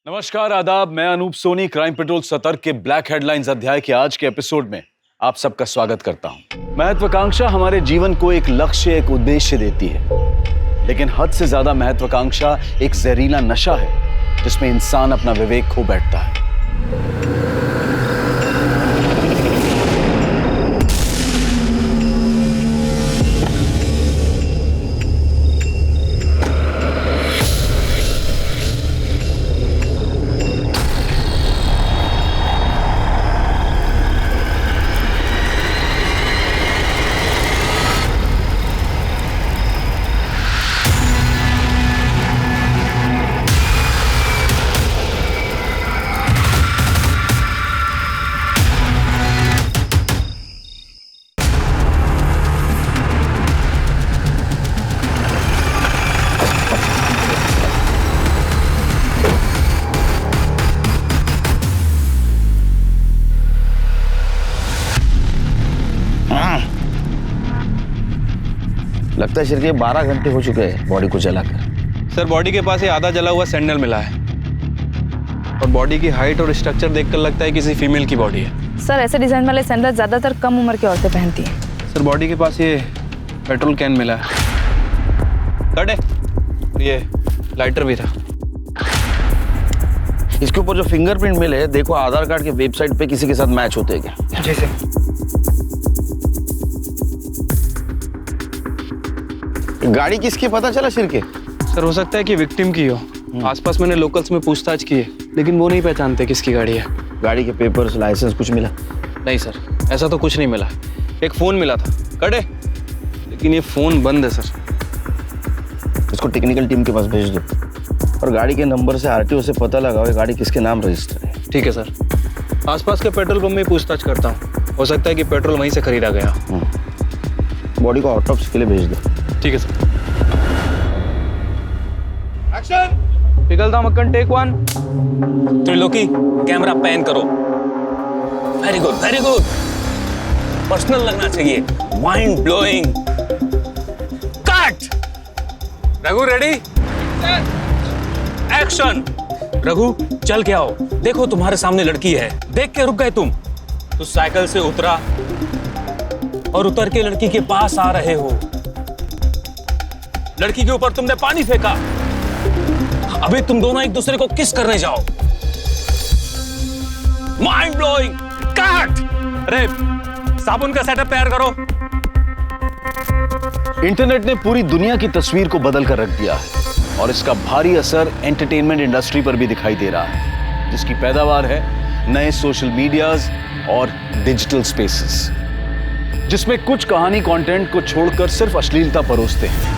नमस्कार, आदाब। मैं अनूप सोनी क्राइम पेट्रोल सतर्क के ब्लैक हेडलाइंस अध्याय के आज के एपिसोड में आप सबका स्वागत करता हूं। महत्वाकांक्षा हमारे जीवन को एक लक्ष्य, एक उद्देश्य देती है, लेकिन हद से ज्यादा महत्वाकांक्षा एक जहरीला नशा है जिसमें इंसान अपना विवेक खो बैठता है। लगता है शिरके 12 घंटे हो चुके हैं बॉडी को जलाकर। सर, बॉडी के पास ये आधा जला हुआ सैंडल मिला है और बॉडी की हाइट और स्ट्रक्चर देखकर लगता है किसी फीमेल की बॉडी है। सर, ऐसे डिजाइन वाले सैंडल ज्यादातर कम उम्र की औरतें पहनती हैं। सर, बॉडी के पास ये पेट्रोल कैन मिला है, कट है, और ये लाइटर भी था। इसके ऊपर जो फिंगरप्रिंट मिले, देखो आधार कार्ड के वेबसाइट पे किसी के साथ मैच होते हैं क्या? जी सर। गाड़ी किसकी पता चला शिरके? सर, हो सकता है कि विक्टिम की हो। आसपास मैंने लोकल्स में पूछताछ की है, लेकिन वो नहीं पहचानते किसकी गाड़ी है। गाड़ी के पेपर्स, लाइसेंस कुछ मिला? नहीं सर, ऐसा तो कुछ नहीं मिला। एक फोन मिला था, कट है, लेकिन ये फोन बंद है सर। इसको टेक्निकल टीम के पास भेज दो और गाड़ी के नंबर से आरटीओ से पता लगाओ ये गाड़ी किसके नाम रजिस्टर है। ठीक है सर। आसपास के पेट्रोल पंप में पूछताछ करता हूँ, हो सकता है कि पेट्रोल वहीं से खरीदा गया। बॉडी को ऑटोप्सी के लिए भेज दो। ठीक है सर। एक्शन! पिघलता मक्खन, टेक 1। त्रिलोकी, कैमरा पैन करो। Very good, very good. Personal लगना चाहिए, mind blowing. Cut! Raghu ready? Action! Raghu, चल के आओ। देखो तुम्हारे सामने लड़की है, देख के रुक गए तुम। तो साइकिल से उतरा और उतर के लड़की के पास आ रहे हो। लड़की के ऊपर तुमने पानी फेंका। अभी तुम दोनों एक दूसरे को किस करने जाओ। Mind blowing. कट! अरे, साबुन का सेटअप तैयार करो। इंटरनेट ने पूरी दुनिया की तस्वीर को बदल कर रख दिया है और इसका भारी असर एंटरटेनमेंट इंडस्ट्री पर भी दिखाई दे रहा है, जिसकी पैदावार है नए सोशल मीडियाज और डिजिटल स्पेसेस, जिसमें कुछ कहानी कंटेंट को छोड़कर सिर्फ अश्लीलता परोसते हैं।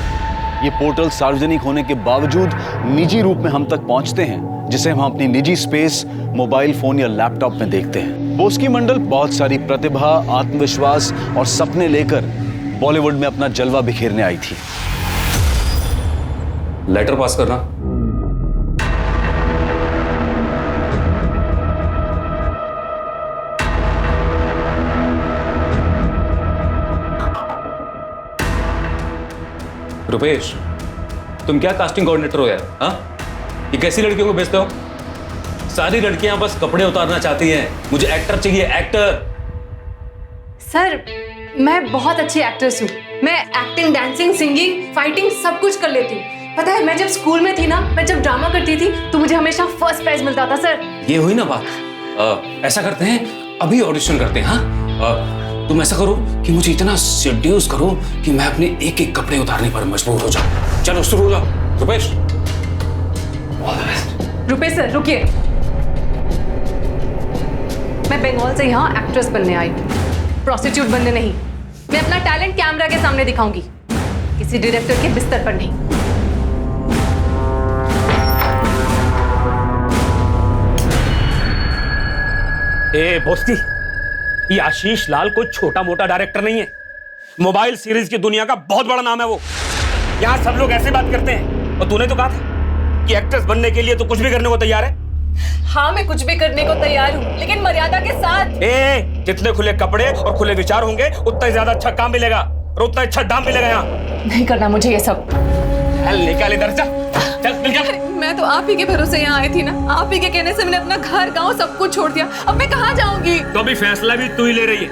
ये पोर्टल सार्वजनिक होने के बावजूद निजी रूप में हम तक पहुंचते हैं, जिसे हम अपनी निजी स्पेस, मोबाइल फोन या लैपटॉप में देखते हैं। बोस्की मंडल बहुत सारी प्रतिभा, आत्मविश्वास और सपने लेकर बॉलीवुड में अपना जलवा बिखेरने आई थी। लेटर पास करना। रुपेश, तुम क्या कास्टिंग कोऑर्डिनेटर हो यार? हाँ, ये कैसी लड़कियों को भेजते हो? सारी लड़कियां बस कपड़े उतारना चाहती हैं, मुझे एक्टर चाहिए, एक्टर। सर, मैं बहुत अच्छी एक्ट्रेस हूँ। मैं एक्टिंग, डांसिंग, सिंगिंग, फाइटिंग सब कुछ कर लेती हूँ। पता है, मैं जब स्कूल में थी ना, मैं जब ड्रामा करती थी तो मुझे हमेशा फर्स्ट प्राइज मिलता था सर। ये हुई ना बात। ऐसा करते हैं, अभी ऑडिशन करते हैं। हाँ, तुम ऐसा करो कि मुझे इतना सेड्यूस करो कि मैं अपने एक एक कपड़े उतारने पर मजबूर हो जाऊं। चलो शुरू हो जाओ। Rupesh, all the best. Rupesh sir, रुकिए। मैं बंगाल से यहाँ एक्ट्रेस बनने आई हूँ, प्रोस्टिट्यूट बनने नहीं। मैं अपना टैलेंट कैमरा के सामने दिखाऊंगी, किसी डायरेक्टर के बिस्तर पर नहीं। ए बोस्ती, ये आशीष लाल कोई छोटा मोटा डायरेक्टर नहीं है। मोबाइल सीरीज की दुनिया का बहुत बड़ा नाम है वो। यहाँ सब लोग ऐसे बात करते हैं। और तूने तो कहा था कि एक्ट्रेस बनने के लिए तो कुछ भी करने को तैयार है। हाँ, मैं कुछ भी करने को तैयार हूँ, लेकिन मर्यादा के साथ। जितने खुले कपड़े और खुले विचार होंगे उतना ही ज्यादा अच्छा काम मिलेगा और उतना अच्छा दाम मिलेगा। यहाँ नहीं करना मुझे ये सब। निकाल इधर जा। चल मिल जा। मैं तो आप ही के भरोसे यहाँ आई थी ना, आप ही के कहने से मैंने अपना घर गांव सब कुछ छोड़ दिया। अब मैं कहाँ जाऊंगी? तो अभी फैसला भी तू ही ले रही है।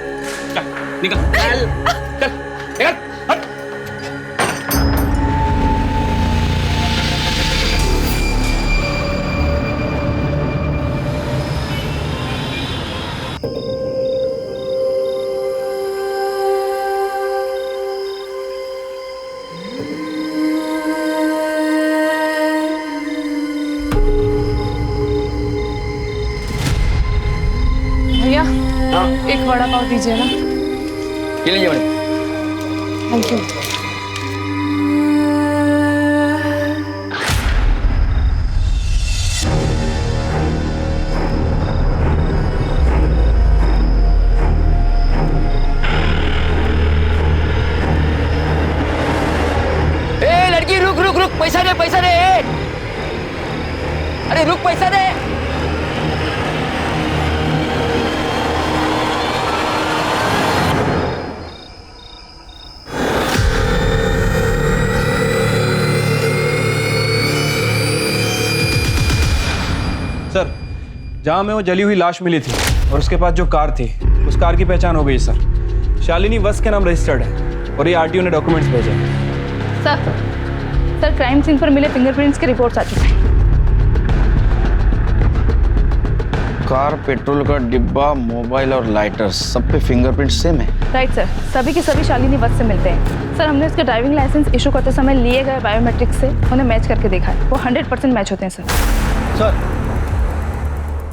चल निकल चल चल निकल हट। भैया एक वड़ा पाव दीजिए ना। ये लीजिए मैडम। Thank you. ए लड़की रुक रुक रुक, पैसा दे पैसा दे। अरे रुक, पैसा दे। सर, जहाँ में वो जली हुई लाश मिली थी और उसके पास जो कार थी, उस कार की पहचान हो गई सर। शालिनी वस के नाम रजिस्टर्ड है और ये आरटीओ ने डॉक्यूमेंट्स भेजे हैं। सर क्राइम सीन पर मिले फिंगरप्रिंट्स की रिपोर्ट्स आ चुकी हैं। कार, पेट्रोल का डिब्बा, मोबाइल और लाइटर, सब पे फिंगरप्रिंट सेम है। राइट सर, सभी के सभी शालिनी वस्त से मिलते हैं। सर हमने उसके ड्राइविंग लाइसेंस इशू करते समय लिए गए बायोमेट्रिक से उन्हें मैच करके देखा है, वो 100% मैच होते हैं सर। सर,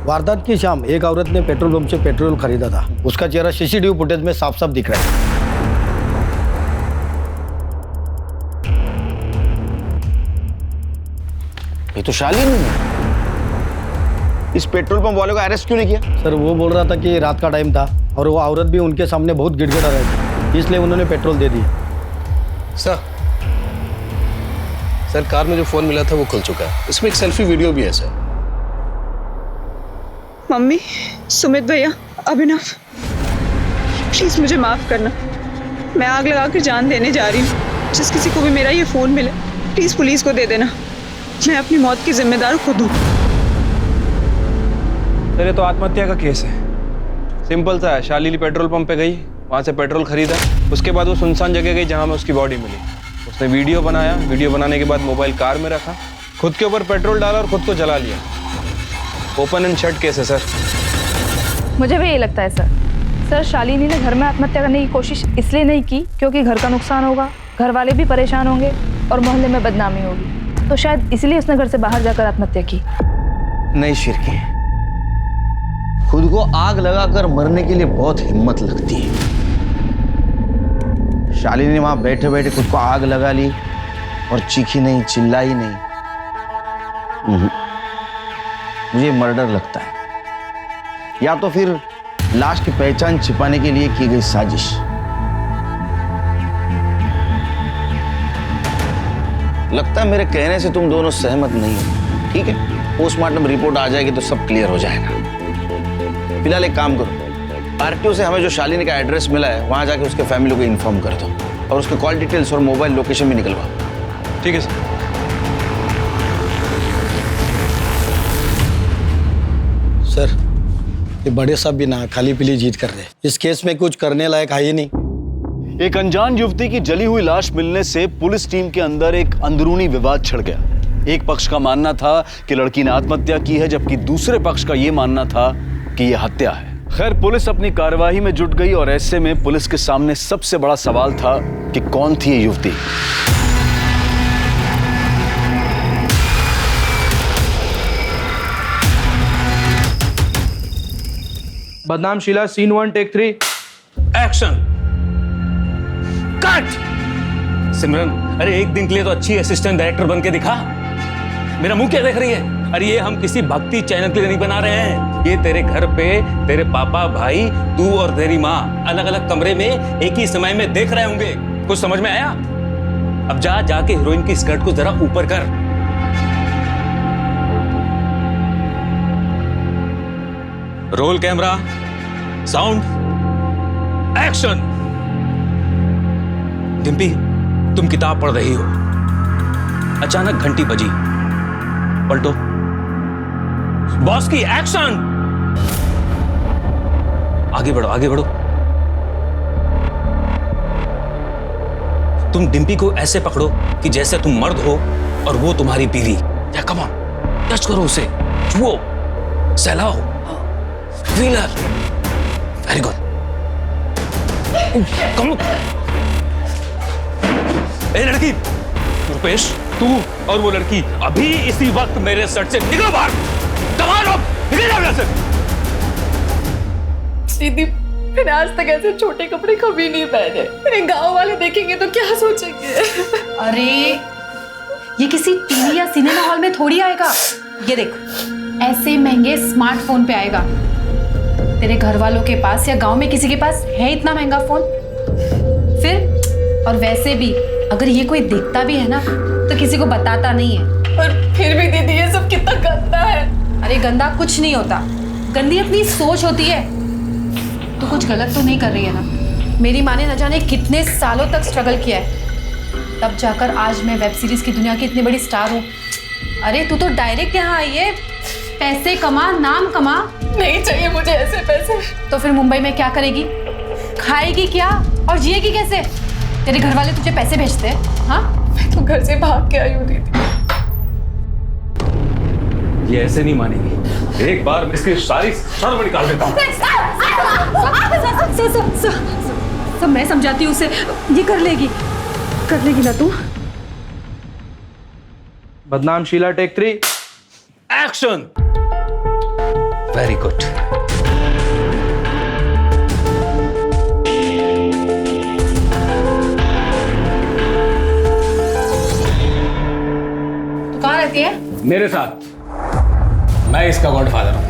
वारदात की शाम एक औरत ने पेट्रोल पंप से पेट्रोल खरीदा था। उसका चेहरा सीसीटीवी फुटेज में साफ साफ दिख रहा है। ये तो शालिनी है। इस पेट्रोल पंप वाले को अरेस्ट क्यों नहीं किया? सर वो बोल रहा था कि रात का टाइम था और वो औरत भी उनके सामने बहुत गिड़गिड़ा रही थी, इसलिए उन्होंने पेट्रोल दे दिया। सर कार में जो फोन मिला था वो खुल चुका है, इसमें एक सेल्फी वीडियो भी है सर। मम्मी, सुमित भैया, अभिनव, प्लीज मुझे माफ करना। मैं आग लगा कर जान देने जा रही हूँ। जिस किसी को भी मेरा ये फोन मिले प्लीज पुलिस को दे देना। मैं अपनी मौत की जिम्मेदार खुद हूँ। सर ये तो आत्महत्या का केस है। सिंपल सा है, शालिनी पेट्रोल पंप पे गई, वहाँ से पेट्रोल खरीदा, उसके बाद वो सुनसान जगह गई जहाँ में उसकी बॉडी मिली। उसने वीडियो बनाया, वीडियो बनाने के बाद मोबाइल कार में रखा, खुद के ऊपर पेट्रोल डाला और खुद को जला लिया। ओपन एंड शट केस है सर। मुझे भी यही लगता है सर। सर शालिनी ने घर में आत्महत्या करने की कोशिश इसलिए नहीं की क्योंकि घर का नुकसान होगा, घर वाले भी परेशान होंगे और मोहल्ले में बदनामी होगी, तो शायद इसलिए उसने घर से बाहर जाकर आत्महत्या की। नहीं शिरकी, खुद को आग लगाकर मरने के लिए बहुत हिम्मत लगती है। शालिनी ने वहां बैठे बैठे खुद को आग लगा ली और चीखी नहीं, चिल्लाई नहीं। मुझे मर्डर लगता है, या तो फिर लाश की पहचान छिपाने के लिए की गई साजिश। लगता है मेरे कहने से तुम दोनों सहमत नहीं हो। ठीक है, पोस्टमार्टम रिपोर्ट आ जाएगी तो सब क्लियर हो जाएगा। फिलहाल एक काम करो, आरटीओ से हमें जो शालिनी का एड्रेस मिला है वहां जाके उसके फैमिली को इन्फॉर्म कर दो और उसके कॉल डिटेल्स और मोबाइल लोकेशन भी निकलवाओ। ठीक है सर। सर ये बड़े साहब भी ना खाली पीली जीत कर रहे हैं। इस केस में कुछ करने लायक है ही नहीं। एक अनजान युवती की जली हुई लाश मिलने से पुलिस टीम के अंदर एक अंदरूनी विवाद छिड़ गया। एक पक्ष का मानना था कि लड़की ने आत्महत्या की है, जबकि दूसरे पक्ष का यह मानना था कि यह हत्या है। खैर पुलिस अपनी कार्यवाही में जुट गई और ऐसे में पुलिस के सामने सबसे बड़ा सवाल था कि कौन थी ये युवती। बदनाम Sheela, scene 1 take 3 action. Cut. Simran, अरे एक दिन के लिए तो अच्छी असिस्टेंट डायरेक्टर बन के दिखा। मेरा मुंह क्या देख रही है? अरे ये हम किसी भक्ति चैनल के लिए नहीं बना रहे हैं। ये तेरे घर पे तेरे पापा, भाई, तू और तेरी माँ अलग अलग कमरे में एक ही समय में देख रहे होंगे। कुछ समझ में आया? अब जा जाके हीरोइन की स्कर्ट को जरा ऊपर कर। Roll camera, sound, action. Dimpy, तुम किताब पढ़ रही हो, अचानक घंटी बजी। पलटो। बॉस की एक्शन। आगे बढ़ो, आगे बढ़ो। तुम डिम्पी को ऐसे पकड़ो कि जैसे तुम मर्द हो और वो तुम्हारी बीवी। या कम ऑन, टच करो उसे, छुओ, सहलाओ, व्हीलर। Very good. कम। ए लड़की, रुपेश, तू और वो लड़की अभी इसी वक्त मेरे सर से निकलो बाहर। कमाल हो, निकल जाओ यहाँ से। दीदी, मैंने आज तक ऐसे छोटे कपड़े कभी नहीं पहने। मेरे गांव वाले देखेंगे तो क्या सोचेंगे? अरे ये किसी टीवी या सिनेमा हॉल में थोड़ी आएगा। ये देख, ऐसे महंगे स्मार्टफोन पे आएगा। तेरे घर वालों के पास या गांव में किसी के पास है इतना महंगा फोन? फिर और वैसे भी अगर ये कोई देखता भी है ना तो किसी को बताता नहीं है। और फिर भी दीदी, ये सब कितना गंदा है। अरे गंदा कुछ नहीं होता, गंदी अपनी सोच होती है। तू कुछ गलत तो नहीं कर रही है ना? मेरी माँ ने न जाने कितने सालों तक स्ट्रगल किया है, तब जाकर आज मैं वेब सीरीज की दुनिया की इतनी बड़ी स्टार हूँ। अरे तू तो डायरेक्ट यहाँ आई है, पैसे कमा, नाम कमा। नहीं चाहिए मुझे ऐसे पैसे। तो फिर मुंबई में क्या करेगी? खाएगी क्या और जिएगी कैसे? तेरे घर वाले तुझे पैसे भेजते हैं? हाँ, मैं तो घर से भाग के आई हूँ दीदी। ये ऐसे नहीं मानेगी। एक बार मैं इसकी सारी शर्म निकाल देता हूँ। सब मैं समझाती हूँ उसे, ये कर लेगी ना तू? बदनाम Sheela, take 3 action. Very good. तू कहाँ रहती है? मेरे साथ। मैं इसका गॉडफादर हूँ।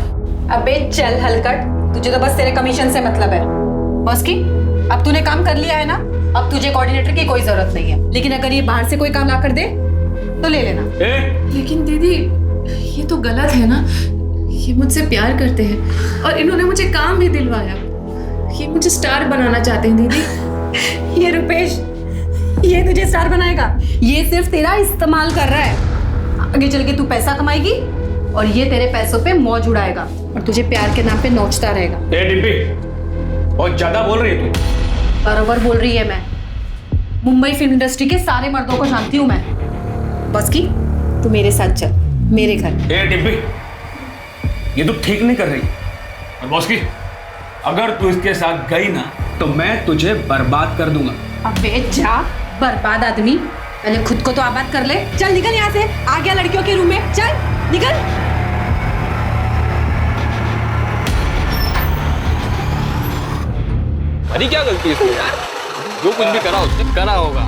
अबे चल हलकट, तुझे तो बस तेरे कमीशन से मतलब है। बॉस की, अब तूने काम कर लिया है ना, अब तुझे कोऑर्डिनेटर की कोई जरूरत नहीं है। लेकिन अगर ये बाहर से कोई काम ला कर दे तो ले लेना। लेकिन दीदी, ये तो गलत है ना। ये मुझसे प्यार करते हैं और इन्होंने मुझे काम भी दिलवाया। ये मुझे स्टार बनाना चाहते हैं दीदी। ये रुपेश, ये तुझे स्टार बनाएगा? ये सिर्फ तेरा इस्तेमाल कर रहा है। आगे चल के तू पैसा कमाएगी और ये तेरे पैसों पे मौज उड़ाएगा और तुझे प्यार के नाम पे नोचता रहेगा। डिम्पी, बहुत ज्यादा बोल रही है तू। बराबर बोल रही है मैं। मुंबई फिल्म इंडस्ट्री के सारे मर्दों को जानती हूँ मैं। बस की, तू मेरे साथ चल, मेरे घर। डिम्पी, ये तू ठीक नहीं कर रही। और बॉस की, अगर तू इसके साथ गई ना तो मैं तुझे बर्बाद कर दूंगा। अबे जा, बर्बाद आदमी, पहले खुद को तो आबाद कर ले। चल निकल यहाँ से, आ गया लड़कियों के रूम में, चल निकल। हमारी क्या गलती है इसमें यार? जो कुछ भी करा उसने करा होगा।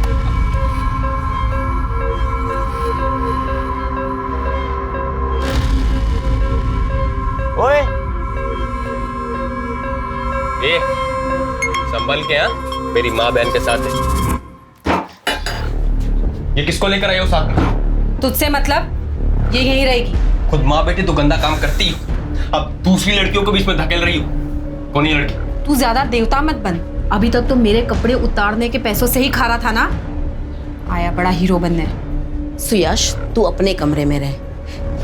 ओए, ए, संभल के। हाँ, मेरी माँ बहन के साथ है। ये किसको लेकर आए हो साथ में? तुझसे मतलब? ये यहीं रहेगी। खुद माँ बेटी तो गंदा काम करती हो, अब दूसरी लड़कियों को बीच में धकेल रही हो। कौन है लड़की? तू ज्यादा देवता मत बन। अभी तक तो मेरे कपड़े उतारने के पैसों से ही खा रहा था ना। आया बड़ा हीरो बनने। सुयश, तू अपने कमरे में रह,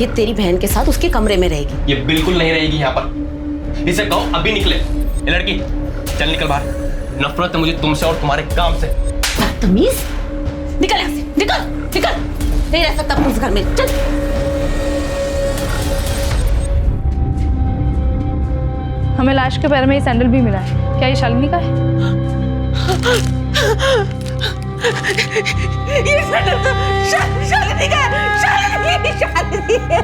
ये तेरी बहन के साथ उसके कमरे में रहेगी। ये बिल्कुल नहीं रहेगी यहाँ पर। इसे कहो अभी निकले। ये लड़की, चल निकल बाहर। नफरत है मुझे तुमसे और तुम्हारे काम से। बदतमीज, निकल यहाँ से, निकल निकल। नहीं रह सकता अपने घर में, चल। हमें लाश के पैर में ये सैंडल भी मिला है। क्या ये शालिनी का है? ये सैंडल तो शालिनी का है। शालिनी है।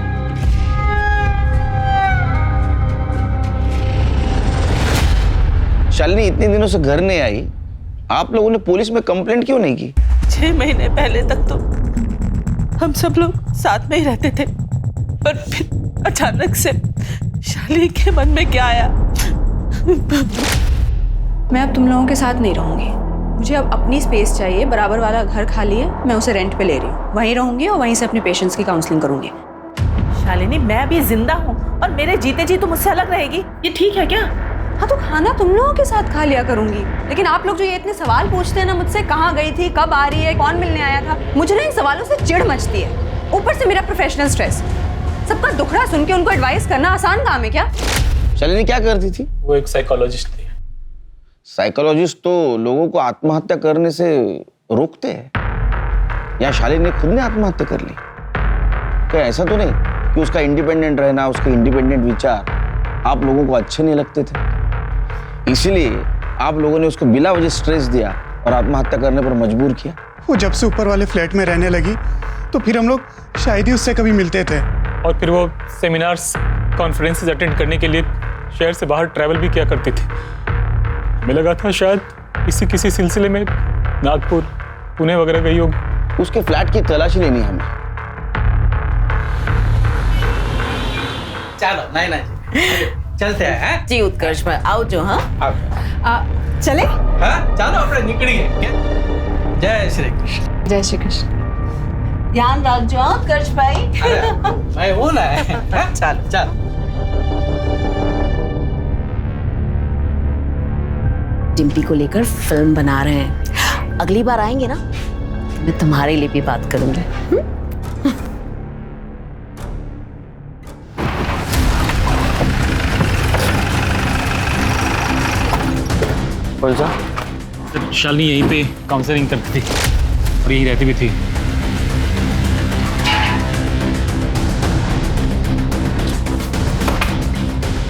शालिनी इतने दिनों से घर नहीं आई, आप लोगों ने पुलिस में कंप्लेंट क्यों नहीं की? 6 महीने पहले तक तो हम सब लोग साथ में ही रहते थे, पर फिर अचानक से शालिनी के मन में क्या आया? मैं अब तुम लोगों के साथ नहीं रहूंगी। मुझे अब अपनी स्पेस चाहिए। बराबर वाला घर खाली है, मैं उसे रेंट पे ले रही हूँ। वहीं रहूंगी और वहीं से अपने पेशेंट्स की काउंसलिंग करूंगी। शालिनी, मैं अभी जिंदा हूँ और मेरे जीते जी तुम मुझसे अलग रहेगी, ये ठीक है क्या? हाँ तो खाना तुम लोगों के साथ खा लिया करूंगी। लेकिन आप लोग जो ये इतने सवाल पूछते हैं ना मुझसे, कहाँ गई थी, कब आ रही है, कौन मिलने आया था, मुझे ना इन सवालों से चिढ़ मचती है। ऊपर से मेरा प्रोफेशनल स्ट्रेस। सबका दुखड़ा सुन के उनको एडवाइस करना आसान काम है क्या? शालिनी क्या करती थी? वो एक साइकोलॉजिस्ट थी। साइकोलॉजिस्ट तो लोगों को आत्महत्या करने से रोकते हैं। या शालिनी ने खुद ने आत्महत्या कर ली? क्या ऐसा तो नहीं कि उसका इंडिपेंडेंट रहना, उसके इंडिपेंडेंट विचार आप लोगों को अच्छे नहीं लगते थे, इसीलिए आप लोगों ने उसको बिला वजह स्ट्रेस दिया और आत्महत्या करने पर मजबूर किया? वो जब से ऊपर वाले फ्लैट में रहने लगी तो फिर हम लोग शायद ही उससे कभी मिलते थे। और फिर वो सेमिनार्स, कॉन्फ्रेंसेस अटेंड करने के लिए शहर से बाहर ट्रैवल भी किया करती थी। हमें लगा था शायद किसी सिलसिले में नागपुर, पुणे वगैरह गई होगी। उसके फ्लैट की तलाशी लेनी है हमें। चलो नहीं नहीं चलते हैं जी उत्कर्ष भाई आओ जो। हाँ चले? हाँ चलो अपने निकलिए। जय श्री कृष्ण। जय श्री कृष्ण। ध्यान रखो उत्कर्ष भाई। मैं हूँ ना। चल चल। डिम्पी को लेकर फिल्म बना रहे हैं, अगली बार आएंगे ना मैं तुम्हारे लिए भी बात करूंगी। कौन सा? शालिनी यहीं पे काउंसलिंग करती थी और यहीं रहती भी थी।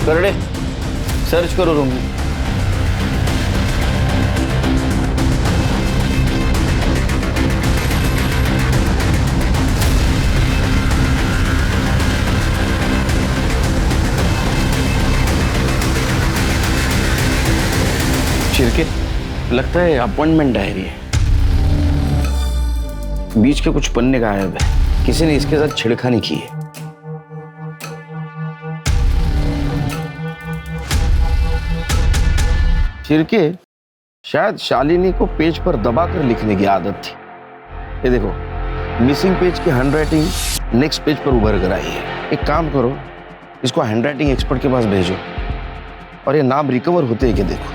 करड़े सर्च करो रूम में। शिरके लगता है अपॉइंटमेंट डायरी है। बीच के कुछ पन्ने गायब है, किसी ने इसके साथ छेड़खानी की है। शिरके शायद शालिनी को पेज पर दबाकर लिखने की आदत थी। ये देखो, मिसिंग पेज की हैंडराइटिंग नेक्स्ट पेज पर उभर कर आई है। एक काम करो, इसको हैंडराइटिंग एक्सपर्ट के पास भेजो और ये नाम रिकवर होते हैं कि देखो।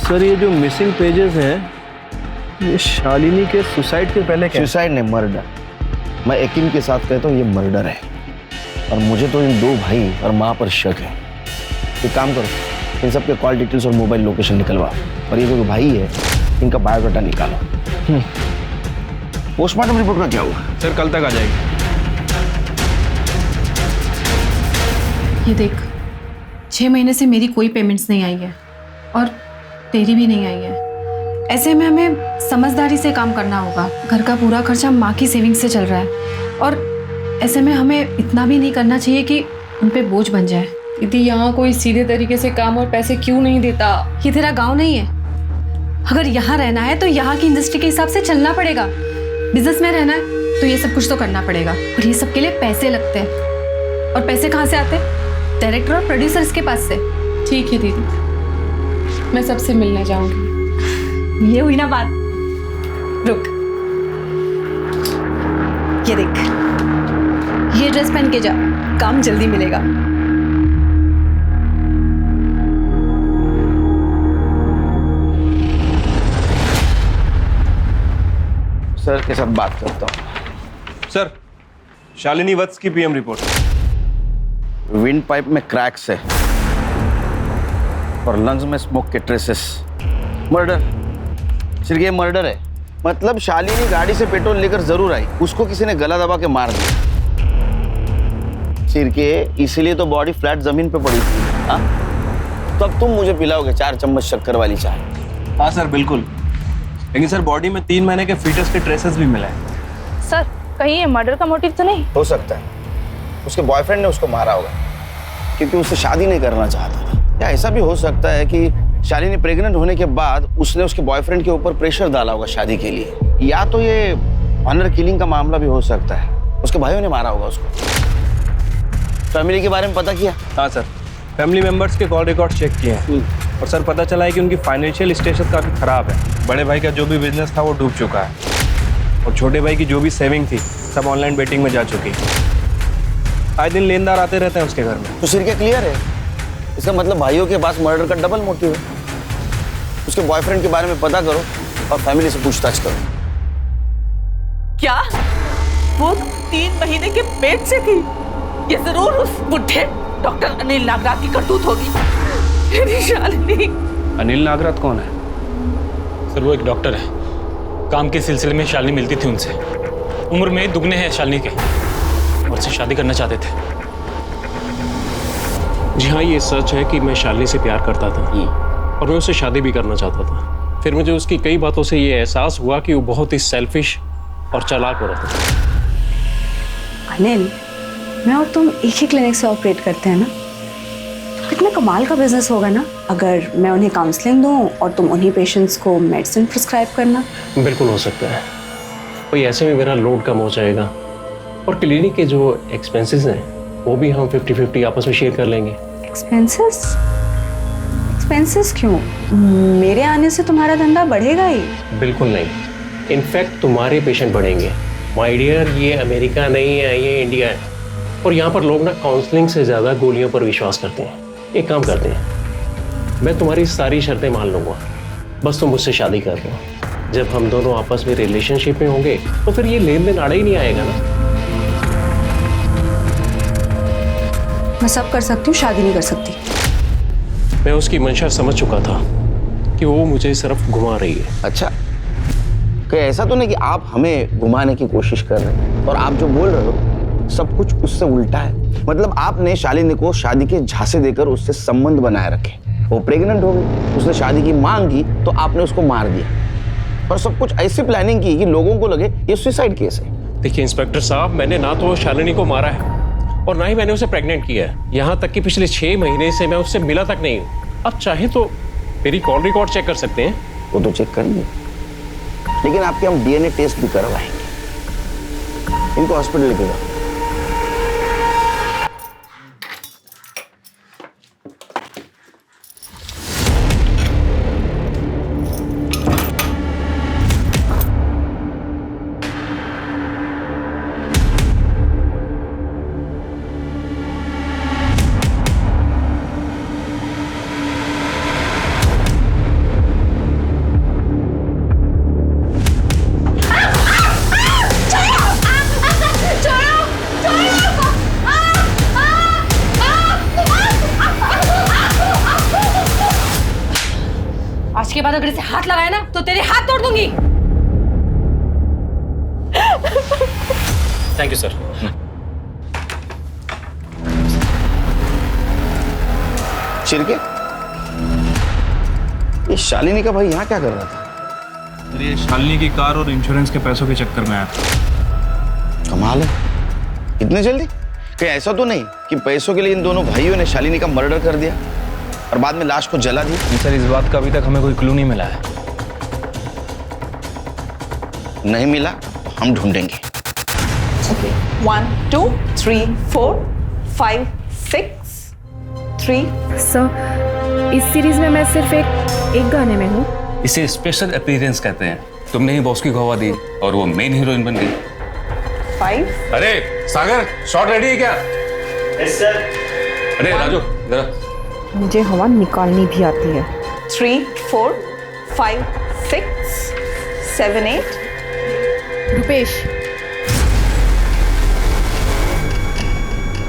सर ये जो मिसिंग पेजेस हैं ये शालिनी के सुसाइड के पहले क्या? सुसाइड नहीं, मर्डर। मैं यकीन के साथ कहता हूँ ये मर्डर है और मुझे तो इन दो भाई और माँ पर शक है। एक काम करो, इन सब के कॉल डिटेल्स और मोबाइल लोकेशन निकलवाओ और ये जो भाई है इनका बायोडाटा निकालो। पोस्टमार्टम रिपोर्ट का क्या हुआ? सर कल तक आ जाएगी। ये देख, 6 महीने से मेरी कोई पेमेंट्स नहीं आई है और तेरी भी नहीं आई है। ऐसे में हमें समझदारी से काम करना होगा। घर का पूरा खर्चा माँ की सेविंग्स से चल रहा है और ऐसे में हमें इतना भी नहीं करना चाहिए कि उन पे बोझ बन जाए। दीदी यहाँ कोई सीधे तरीके से काम और पैसे क्यों नहीं देता? ये तेरा गांव नहीं है। अगर यहाँ रहना है तो यहाँ की इंडस्ट्री के हिसाब से चलना पड़ेगा। बिजनेस में रहना है तो ये सब कुछ तो करना पड़ेगा और ये सब के लिए पैसे लगते हैं। और पैसे कहाँ से आते हैं? डायरेक्टर और प्रोड्यूसर्स के पास से। ठीक है दीदी, मैं सबसे मिलने जाऊंगी। ये हुई ना बात। रुक, ये देख, ये ड्रेस पहन के जा, काम जल्दी मिलेगा। सर के साथ बात करता हूँ। सर शालिनी वत्स की पीएम रिपोर्ट। विंड पाइप में क्रैक्स है और लंग्स में स्मोक के ट्रेसेस। मर्डर, सिर्फ ये मर्डर है। मतलब शालिनी गाड़ी से पेट्रोल लेकर जरूर आई, उसको किसी ने गला दबा के मार दिया। सिरके इसीलिए तो बॉडी फ्लैट जमीन पे पड़ी थी। हाँ, तब तुम मुझे पिलाओगे 4 चम्मच शक्कर वाली चाय? हाँ सर बिल्कुल, लेकिन सर बॉडी में 3 महीने के फीटस के ट्रेसेस भी मिले हैं। सर कहीं ये मर्डर का मोटिव तो नहीं? हो सकता है उसके बॉयफ्रेंड ने उसको मारा होगा क्योंकि उससे शादी नहीं करना चाहता था। या ऐसा भी हो सकता है कि शालिनी प्रेग्नेंट होने के बाद उसने उसके बॉयफ्रेंड के ऊपर प्रेशर डाला होगा शादी के लिए। या तो ये ऑनर किलिंग का मामला भी हो सकता है, उसके भाइयों ने मारा होगा उसको। फैमिली के बारे में पता किया? हाँ सर, फैमिली मेंबर्स के कॉल रिकॉर्ड चेक किए हैं और सर पता चला है कि उनकी फाइनेंशियल स्टेटस काफ़ी ख़राब है। बड़े भाई का जो भी बिजनेस था वो डूब चुका है और छोटे भाई की जो भी सेविंग थी सब ऑनलाइन बेटिंग में जा चुकी है। आए दिन लेनदार आते रहते हैं उसके घर में। तो सिर क्लियर है, इसका मतलब भाइयों के पास मर्डर का डबल मोटिव है। उसके बॉयफ्रेंड के बारे में पता करो और फैमिली से पूछताछ करो। क्या वो 3 महीने के पेट से थी। ये जरूर उस बुढ़े डॉक्टर अनिल नागराज की करतूत होगी। मेरी शालिनी। अनिल नागराज कौन है? सर वो एक डॉक्टर है, काम के सिलसिले में शालिनी मिलती थी उनसे। उम्र में दुगने हैं शालिनी के, और उससे शादी करना चाहते थे। जी हाँ, ये सच है कि मैं शालिनी से प्यार करता था और मैं उससे शादी भी करना चाहता था। फिर मुझे उसकी कई बातों से ये एहसास हुआ कि वो बहुत ही सेल्फिश और चालाक औरत है। अनिल, मैं और तुम एक ही क्लिनिक से ऑपरेट करते हैं ना, तो कितना कमाल का बिजनेस होगा ना अगर मैं उन्हें काउंसलिंग दूं और तुम उन्हीं पेशेंट्स को मेडिसिन प्रिस्क्राइब करना। बिल्कुल हो सकता है, कोई ऐसे में मेरा लोड कम हो जाएगा और क्लिनिक के जो एक्सपेंसेस हैं वो भी हम 50-50 आपस में शेयर कर लेंगे। एक्सपेंसेस? एक्सपेंसेस क्यों? मेरे आने से तुम्हारा धंधा बढ़ेगा ही। बिल्कुल नहीं, इनफैक्ट तुम्हारे पेशेंट बढ़ेंगे। माय डियर, ये अमेरिका नहीं है, ये इंडिया है, और यहाँ पर लोग ना काउंसलिंग से ज़्यादा गोलियों पर विश्वास करते हैं। एक काम करते हैं, मैं तुम्हारी सारी शर्तें मान लूँगा, बस तुम मुझसे शादी कर लो। जब हम दोनों आपस में रिलेशनशिप में होंगे तो फिर ये लेन देन आड़ा ही नहीं आएगा ना। मैं सब कर सकती हूँ, शादी नहीं कर सकती। मैं उसकी मंशा समझ चुका था कि वो मुझे सिर्फ घुमा रही है। अच्छा, कहीं ऐसा तो नहीं कि आप हमें घुमाने की कोशिश कर रहे हैं और आप जो बोल रहे हो सब कुछ उससे उल्टा है? मतलब आपने शालिनी को शादी के झांसे देकर उससे संबंध बनाए रखे, वो प्रेग्नेंट हो गई, उसने शादी की मांग की तो आपने उसको मार दिया, और सब कुछ ऐसी प्लानिंग की कि लोगों को लगे ये सुसाइड केस है। देखिए इंस्पेक्टर साहब, मैंने ना तो शालिनी को मारा है और ना ही मैंने उसे प्रेग्नेंट किया है। यहाँ तक कि पिछले 6 महीने से मैं उससे मिला तक नहीं हूँ। अब चाहे तो मेरी कॉल रिकॉर्ड चेक कर सकते हैं। वो तो चेक करेंगे, लेकिन आपके हम डीएनए टेस्ट भी करवाएंगे। इनको हॉस्पिटल लेके जाओ। आज के बाद अगर इसे हाथ लगाया ना तो तेरे हाथ तोड़ दूंगी। Thank you sir. चिरके, ये शालिनी का भाई यहाँ क्या कर रहा था? अरे शालिनी की कार और इंश्योरेंस के पैसों के चक्कर में आया था। कमाल है, इतने जल्दी? कहीं ऐसा तो नहीं कि पैसों के लिए इन दोनों भाइयों ने शालिनी का मर्डर कर दिया और बाद में लाश को जला दी? सर, इस बात का अभी तक हमें कोई क्लू नहीं मिला है। नहीं मिला तो हम ढूंढेंगे। Okay. 1, 2, 3, 4, 5, 6, 3। सर, इस सीरीज में मैं सिर्फ एक गाने में हूँ। इसे स्पेशल अपीयरेंस कहते हैं। तुमने ही बॉस की गवाह दी और वो मेन हीरोइन बन गई। 5। अरे सागर, शॉट रेडी है क्या? Yes sir. अरे राजू, जरा। मुझे हवा निकालनी भी आती है। 3, 4, 5, 6, 7, 8। रुपेश,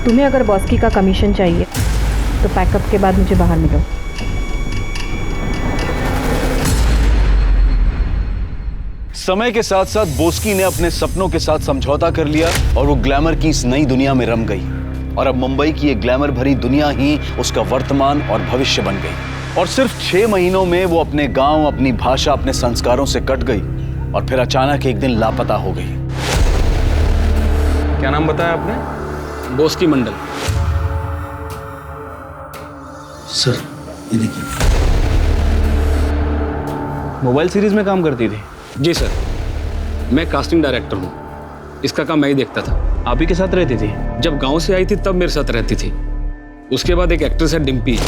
तुम्हें अगर बॉस्की का कमीशन चाहिए तो पैकअप के बाद मुझे बाहर मिलो। समय के साथ साथ बोस्की ने अपने सपनों के साथ समझौता कर लिया और वो ग्लैमर की इस नई दुनिया में रम गई। और अब मुंबई की ये ग्लैमर भरी दुनिया ही उसका वर्तमान और भविष्य बन गई। और सिर्फ 6 महीनों में वो अपने गांव, अपनी भाषा, अपने संस्कारों से कट गई और फिर अचानक एक दिन लापता हो गई। क्या नाम बताया आपने? बोस्की मंडल। सर, ये देखिए। मोबाइल सीरीज में काम करती थी? जी सर, मैं कास्टिंग डायरेक्टर हूँ। इसका काम मैं ही देखता था। आप ही के साथ रहती थी? जब गांव से आई थी तब मेरे साथ रहती थी। उसके बाद एक एक्ट्रेस है डिम्पी,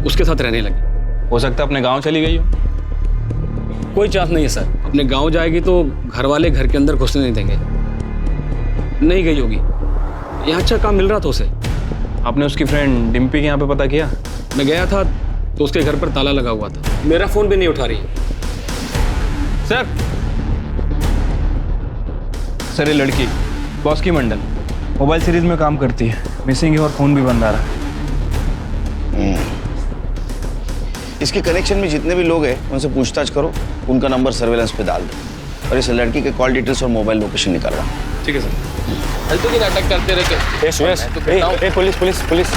उसके साथ रहने लगी। हो सकता है अपने गांव चली गई हो। कोई चांस नहीं है सर, अपने गांव जाएगी तो घर वाले घर के अंदर घुसने नहीं देंगे। नहीं गई होगी, यहाँ अच्छा काम मिल रहा था उसे। आपने उसकी फ्रेंड डिम्पी के यहाँ पे पता किया? मैं गया था तो उसके घर पर ताला लगा हुआ था। मेरा फोन भी नहीं उठा रही है। सर, ये लड़की बॉस की मंडल मोबाइल सीरीज में काम करती है, मिसिंग है और फोन भी बंद आ रहा है। इसके कनेक्शन में जितने भी लोग हैं उनसे पूछताछ करो, उनका नंबर सर्वेलेंस पे डाल दो और इस लड़की के कॉल डिटेल्स और मोबाइल लोकेशन निकालना। ठीक है सर। फालतू की नाटक करते रहते। Police police police.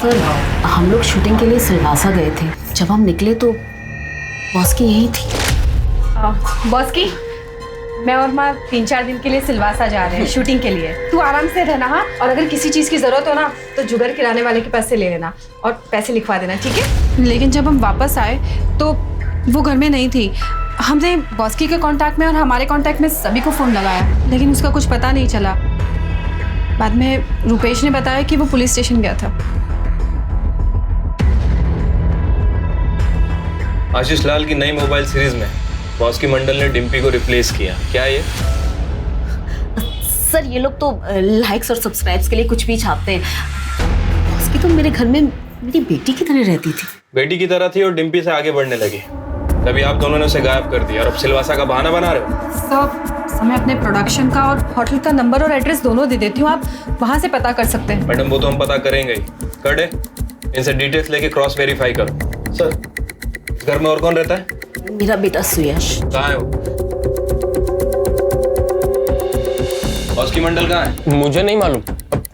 सर हम लोग शूटिंग के लिए सिलवासा गए थे, जब हम निकले तो बॉस की यही थी। बॉस की मैं और माँ 3-4 दिन के लिए सिलवासा जा रहे हैं शूटिंग के लिए। तू आराम से रहना, हाँ, और अगर किसी चीज़ की ज़रूरत हो ना तो जुगर किराने वाले के पास से ले लेना और पैसे लिखवा देना, ठीक है? लेकिन जब हम वापस आए तो वो घर में नहीं थी। हमने बॉस की के कांटेक्ट में और हमारे कांटेक्ट में सभी को फ़ोन लगाया, लेकिन उसका कुछ पता नहीं चला। बाद में रुपेश ने बताया कि वो पुलिस स्टेशन गया था। आशीष लाल की नई मोबाइल सीरीज में बॉस की मंडल ने डिम्पी को रिप्लेस किया, क्या ये? सर ये लोग तो लाइक्स और सब्सक्राइब्स के लिए कुछ भी छापते हैं। बॉस की तो मेरे घर में मेरी बेटी की तरह रहती थी। बेटी की तरह थी और डिम्पी से आगे बढ़ने लगी, तभी आप दोनों ने उसे गायब कर दिया और अब सिलवासा का बहाना बना रहे हो। सर मैं अपने प्रोडक्शन का और होटल का नंबर और एड्रेस दोनों दे देती हूँ, आप वहाँ से पता कर सकते हैं। मैडम वो तो हम पता करेंगे ही। कर दे, इनसे डिटेल्स लेके क्रॉस वेरीफाई करो। सर घर में और कौन रहता है? मेरा बेटा सुयश। कहाँ है वो? बॉस की मंडल कहाँ है? मुझे नहीं मालूम।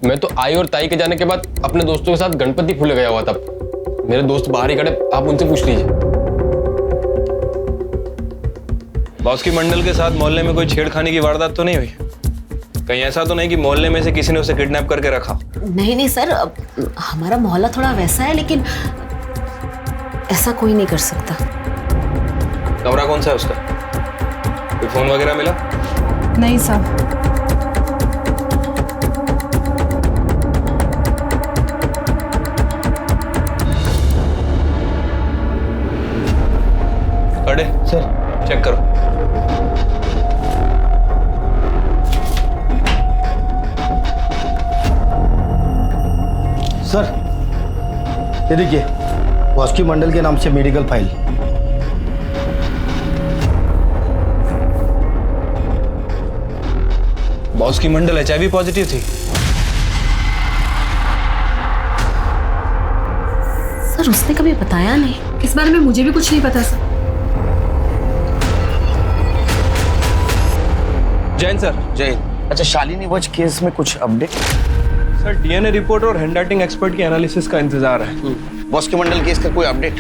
मैं तो आई और ताई के जाने के बाद अपने दोस्तों के साथ गणपति फूले गया हुआ था। मेरे दोस्त बाहर ही खड़े, आप उनसे पूछ लीजिए। बॉस की मंडल के साथ मोहल्ले में कोई छेड़खानी की वारदात तो नहीं हुई? कहीं ऐसा तो नहीं कि मोहल्ले में से किसी ने उसे किडनैप करके रखा? नहीं सर, हमारा मोहल्ला थोड़ा वैसा है, लेकिन ऐसा कोई नहीं कर सकता। कमरा कौन सा है उसका? कोई फोन वगैरह मिला? नहीं सर। अरे सर चेक करो। सर ये देखिए, बॉस की मंडल के नाम से मेडिकल फाइल। बॉस की मंडल HIV पॉजिटिव थी। सर उसने कभी बताया नहीं, इस बारे में मुझे भी कुछ नहीं पता सर। जैन सर। जय। अच्छा शालिनी वॉच केस में कुछ अपडेट? सर DNA रिपोर्ट और हैंडराइटिंग एक्सपर्ट की एनालिसिस का इंतजार है। बॉस के मंडल केस का कोई अपडेट?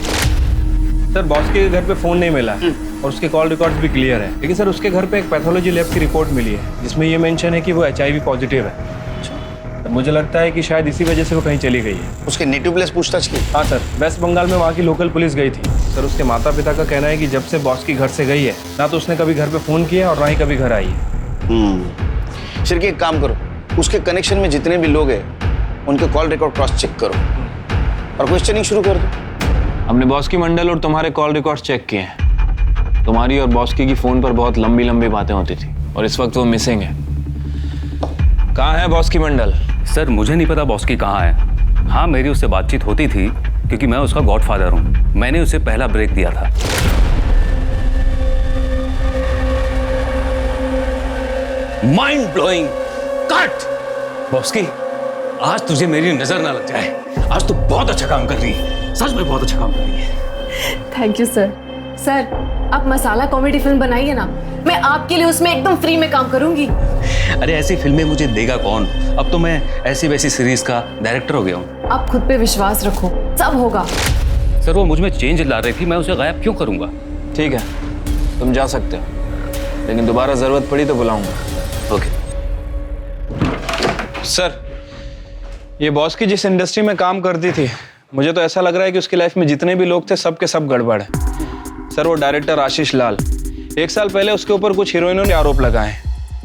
सर बॉस के घर पे फोन नहीं मिला और उसके कॉल रिकॉर्ड्स भी क्लियर है, लेकिन सर उसके घर पे एक पैथोलॉजी लैब की रिपोर्ट मिली है जिसमें ये मेंशन है कि वो HIV पॉजिटिव है। तो मुझे लगता है कि शायद इसी वजह से वो कहीं चली गई है। उसके नेटिव प्लेस पूछताछ की? हाँ सर, वेस्ट बंगाल में वहाँ की लोकल पुलिस गई थी। सर उसके माता पिता का कहना है कि जब से बॉस की घर से गई है ना तो उसने कभी घर पे फोन किया और ना ही कभी घर आई है। सिर्फ एक काम करो, उसके कनेक्शन में जितने भी लोग हैं उनके कॉल रिकॉर्ड क्रॉस चेक करो और क्वेश्चनिंग शुरू कर दो। हमने बॉस की मंडल और तुम्हारे कॉल रिकॉर्ड्स चेक किए हैं। तुम्हारी और बॉस की फोन पर बहुत लंबी लंबी बातें होती थी और इस वक्त वो मिसिंग है। कहाँ है बॉस की मंडल? सर मुझे नहीं पता बॉस की कहाँ है। हाँ मेरी उससे बातचीत होती थी क्योंकि मैं उसका गॉडफादर हूँ। मैंने उसे पहला ब्रेक दिया था। Mind blowing. कट। बॉस की आज तुझे मेरी नजर ना लग जाए। आज तू बहुत अच्छा काम कर रही है, सच में बहुत अच्छा काम कर रही है। Thank you sir. सर आप मसाला कॉमेडी फिल्म बनाइए ना, मैं आपके लिए उसमें एकदम फ्री में काम करूंगी। अरे ऐसी फिल्में मुझे देगा कौन? अब तो मैं ऐसी वैसी सीरीज का डायरेक्टर हो गया हूँ। आप खुद पे विश्वास रखो, सब होगा। सर वो मुझ में चेंज ला रही थी, मैं उसे गायब क्यों करूंगा? ठीक है तुम जा सकते हो, लेकिन दोबारा जरूरत पड़ी तो बुलाऊंगा। ओके। सर ये बॉस की जिस इंडस्ट्री में काम करती थी, मुझे तो ऐसा लग रहा है कि उसकी लाइफ में जितने भी लोग थे सब के सब गड़बड़ है। सर वो डायरेक्टर आशीष लाल, 1 साल पहले उसके ऊपर कुछ हीरोइनों ने आरोप लगाए।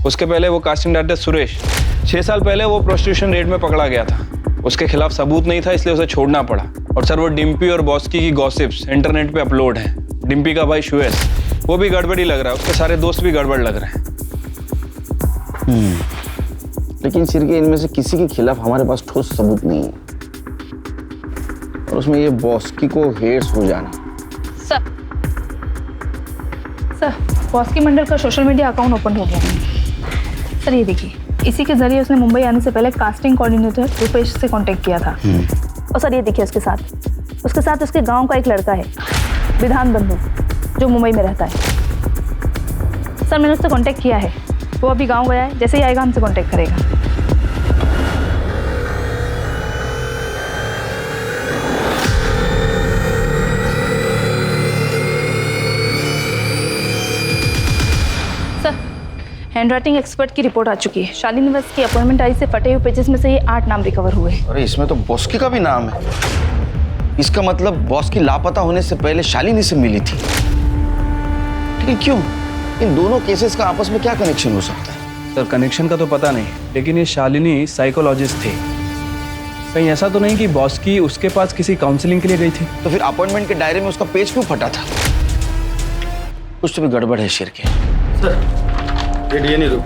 उसके पहले वो कास्टिंग डायरेक्टर सुरेश, 6 साल पहले वो प्रोस्टिट्यूशन रेड में पकड़ा गया था। उसके खिलाफ सबूत नहीं था इसलिए उसे छोड़ना पड़ा। और सर वो डिम्पी और बॉस्की की गॉसिप्स इंटरनेट पे अपलोड हैं। डिम्पी का भाई शुएस वो भी गड़बड़ी लग रहा है, उसके सारे दोस्त भी गड़बड़ लग रहे हैं। लेकिन सिर्फ इनमें से किसी के खिलाफ हमारे पास ठोस सबूत नहीं है और उसमें ये बॉस्की को हेड्स हो जाना सर बॉस्की मंडल का सोशल मीडिया अकाउंट ओपन हो गया है। सर ये देखिए, इसी के जरिए उसने मुंबई आने से पहले कास्टिंग कोऑर्डिनेटर रुपेश से कांटेक्ट किया था। और सर ये देखिए, उसके साथ उसके गांव का एक लड़का है, विधान बंधु, जो मुंबई में रहता है। सर मैंने उससे कांटेक्ट किया है, वो अभी गांव गया है, जैसे ही आएगा हमसे कांटेक्ट करेगा। हैंडराइटिंग एक्सपर्ट की रिपोर्ट आ चुकी है। शालिनी वत्स की अपॉइंटमेंट आई से फटे हुए पेजेस में से ये 8 नाम रिकवर हुए। अरे इसमें तो बॉस्की का भी नाम है। इसका मतलब बॉस्की लापता होने से पहले शालिनी से मिली थी। लेकिन क्यों? इन दोनों केसेस का आपस में क्या कनेक्शन हो सकता है? सर कनेक्शन का तो पता नहीं, लेकिन ये शालिनी साइकोलॉजिस्ट थे। कहीं ऐसा तो नहीं कि बॉस्की उसके पास किसी काउंसलिंग के लिए गई थी? तो फिर अपॉइंटमेंट के डायरी में उसका पेज क्यों फटा था? कुछ तो भी गड़बड़ है शिर के। ये डीएनए दो।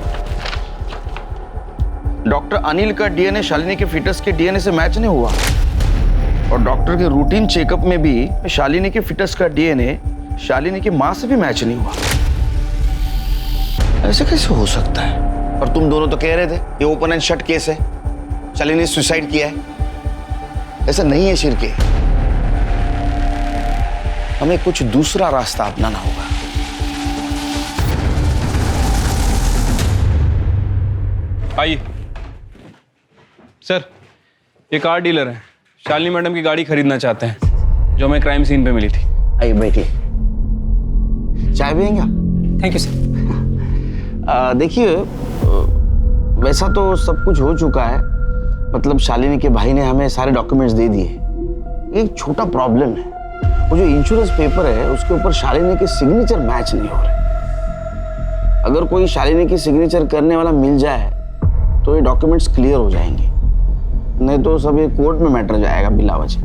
डॉक्टर अनिल का डीएनए शालिनी के फीटस के डीएनए से मैच नहीं हुआ, और डॉक्टर के रूटीन चेकअप में भी शालिनी के फीटस का डीएनए शालिनी की मां से भी मैच नहीं हुआ। ऐसे कैसे हो सकता है? और तुम दोनों तो कह रहे थे ये ओपन एंड शट केस है, शालिनी ने सुसाइड किया है। ऐसा नहीं है शिर के, हमें कुछ दूसरा रास्ता अपनाना होगा। आइए सर, ये कार डीलर है, शालिनी मैडम की गाड़ी खरीदना चाहते हैं जो हमें क्राइम सीन पे मिली थी। आइए बैठिए, चाय पिएंगे? Thank you sir. देखिए, वैसा तो सब कुछ हो चुका है, मतलब शालिनी के भाई ने हमें सारे डॉक्यूमेंट्स दे दिए। एक छोटा प्रॉब्लम है, वो जो इंश्योरेंस पेपर है उसके ऊपर शालिनी के सिग्नेचर मैच नहीं हो रहे। अगर कोई शालिनी की सिग्नेचर करने वाला मिल जाए तो ये डॉक्यूमेंट्स क्लियर हो जाएंगे, नहीं तो सब ये कोर्ट में मैटर जाएगा बिला वजह।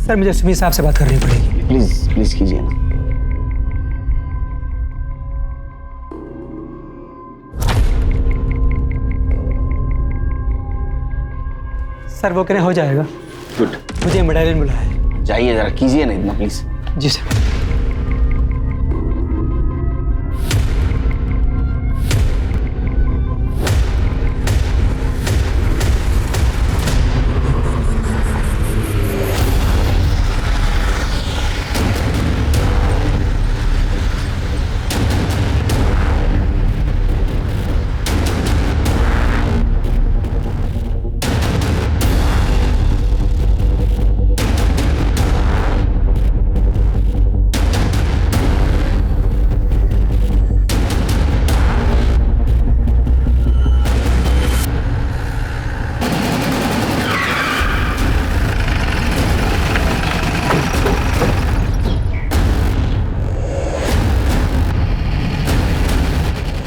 सर मुझे सुमित साहब से बात करनी पड़ेगी। प्लीज प्लीज कीजिए ना। सर वो कहने हो जाएगा। गुड। मुझे मेडालियन बुलाया है। जाइए जरा कीजिए ना इतना प्लीज। Ji sir.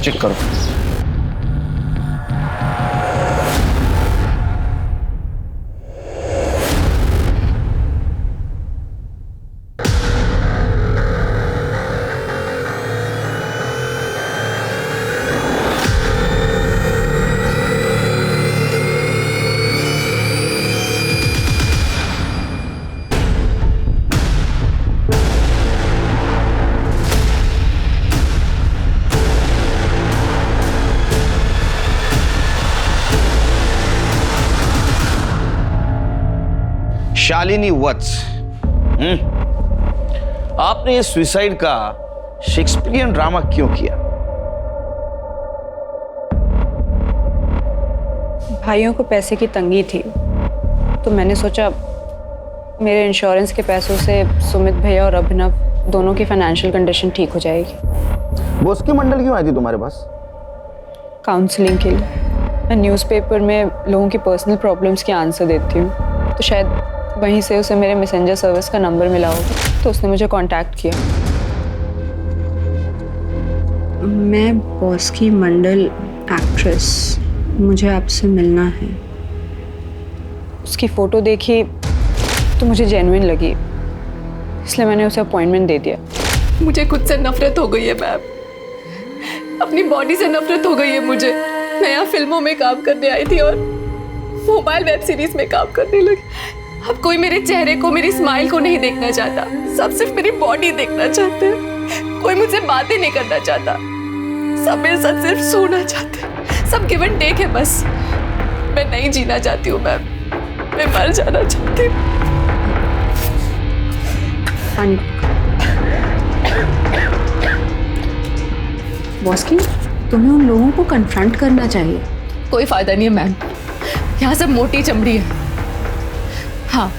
चेक करो। शालिनी वत्स, आपने ये सुसाइड का शेक्सपियरियन ड्रामा क्यों किया? भाइयों को पैसे की तंगी थी, तो मैंने सोचा मेरे इंश्योरेंस के पैसों से सुमित भैया और अभिनव दोनों की फाइनेंशियल कंडीशन ठीक हो जाएगी। बॉस्की मंडल क्यों आई थी तुम्हारे पास? काउंसलिंग के लिए। मैं न्यूज़पेपर में लोगों की पर्सनल प्रॉब्लम्स के आंसर देती हूँ, तो शायद वहीं से उसे मेरे मैसेंजर सर्विस का नंबर मिला होगा, तो उसने मुझे कांटेक्ट किया। मैं बॉस्की मंडल एक्ट्रेस, मुझे आपसे मिलना है। उसकी फ़ोटो देखी तो मुझे जेन्युइन लगी, इसलिए मैंने उसे अपॉइंटमेंट दे दिया। मुझे खुद से नफरत हो गई है मैम, अपनी बॉडी से नफरत हो गई है मुझे। मैं यहाँ फिल्मों में काम करने आई थी और मोबाइल वेब सीरीज में काम करने लगी। अब कोई मेरे चेहरे को, मेरी स्माइल को नहीं देखना चाहता। सब सिर्फ मेरी बॉडी देखना चाहते हैं। कोई मुझसे बातें नहीं करना चाहता। सब मेरे साथ सिर्फ सोना चाहते हैं। सब गिव एंड टेक है बस। मैं नहीं जीना चाहती हूँ मैम, मैं मर जाना चाहती हूँ। पानी। बॉस की, तुम्हें उन लोगों को कन्फ्रंट करना चाहिए। कोई फायदा नहीं है मैम, यहाँ सब मोटी चमड़ी है। हाँ,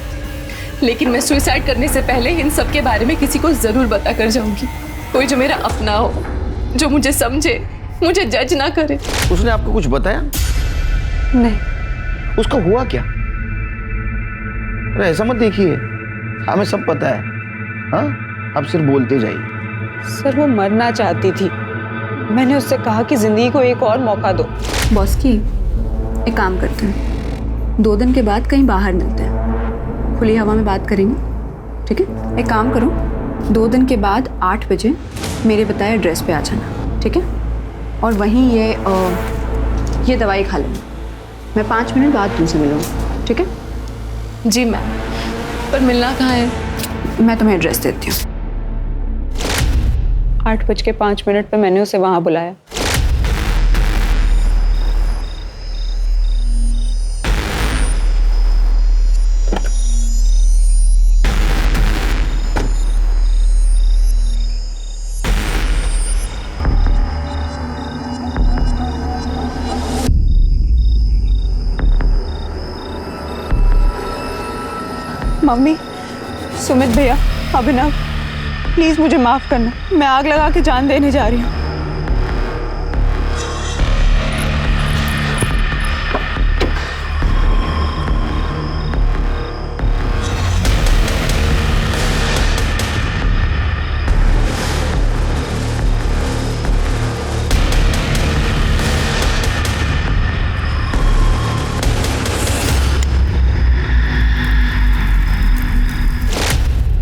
लेकिन मैं सुसाइड करने से पहले इन सब के बारे में किसी को जरूर बता कर जाऊंगी। कोई जो मेरा अपना हो, जो मुझे समझे, मुझे जज ना करे। उसने आपको कुछ बताया? नहीं। उसका हुआ क्या? अरे ऐसा मत देखिए, हमें सब पता है। हाँ, आप सिर्फ बोलते जाइए। सर वो मरना चाहती थी। मैंने उससे कहा कि जिंदगी को एक और मौका दो। बॉस की, एक काम करते हैं, 2 दिन के बाद कहीं बाहर मिलते हैं, खुली हवा में बात करेंगे, ठीक है? एक काम करो, 2 दिन के बाद 8 बजे मेरे बताए एड्रेस पे आ जाना, ठीक है? और वहीं ये दवाई खा लेना। मैं 5 मिनट बाद तुमसे मिलूँगी, ठीक है? जी मैम, पर मिलना कहाँ है? मैं तुम्हें एड्रेस देती हूँ। 8:05 पे मैंने उसे वहां बुलाया। मम्मी, सुमित भैया, अभिनव, प्लीज मुझे माफ करना। मैं आग लगा के जान देने जा रही हूँ।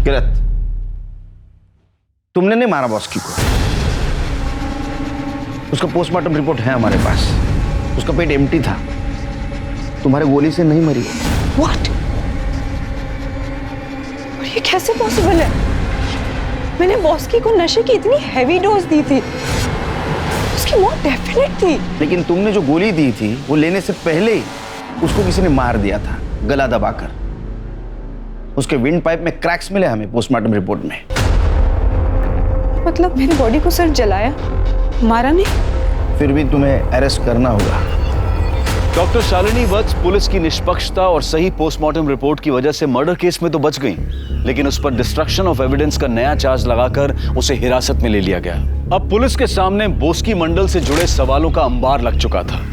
किरत, तुमने नहीं मारा बॉस्की को। उसका पोस्टमार्टम रिपोर्ट है हमारे पास। उसका पेट एम्प्टी था। तुम्हारे गोली से नहीं मरी। What? और ये कैसे पॉसिबल है? मैंने बॉस्की को नशे की इतनी हैवी डोज दी थी, उसकी मौत डेफिनेट थी। लेकिन तुमने जो गोली दी थी वो लेने से पहले ही उसको किसी ने मार दिया था, गला दबाकर। उसके विंड पाइप में क्रैक्स मिले हमें पोस्टमार्टम रिपोर्ट में। मतलब मेरी बॉडी को सिर्फ जलाया, मारा नहीं? फिर भी तुम्हें अरेस्ट करना होगा। डॉक्टर शालिनी वत्स पुलिस की निष्पक्षता और सही पोस्टमार्टम रिपोर्ट की वजह से मर्डर केस में तो बच गई, लेकिन उस पर डिस्ट्रक्शन ऑफ एविडेंस का नया चार्ज लगाकर उसे हिरासत में ले लिया गया। अब पुलिस के सामने बोस्की मंडल से जुड़े सवालों का अंबार लग चुका था।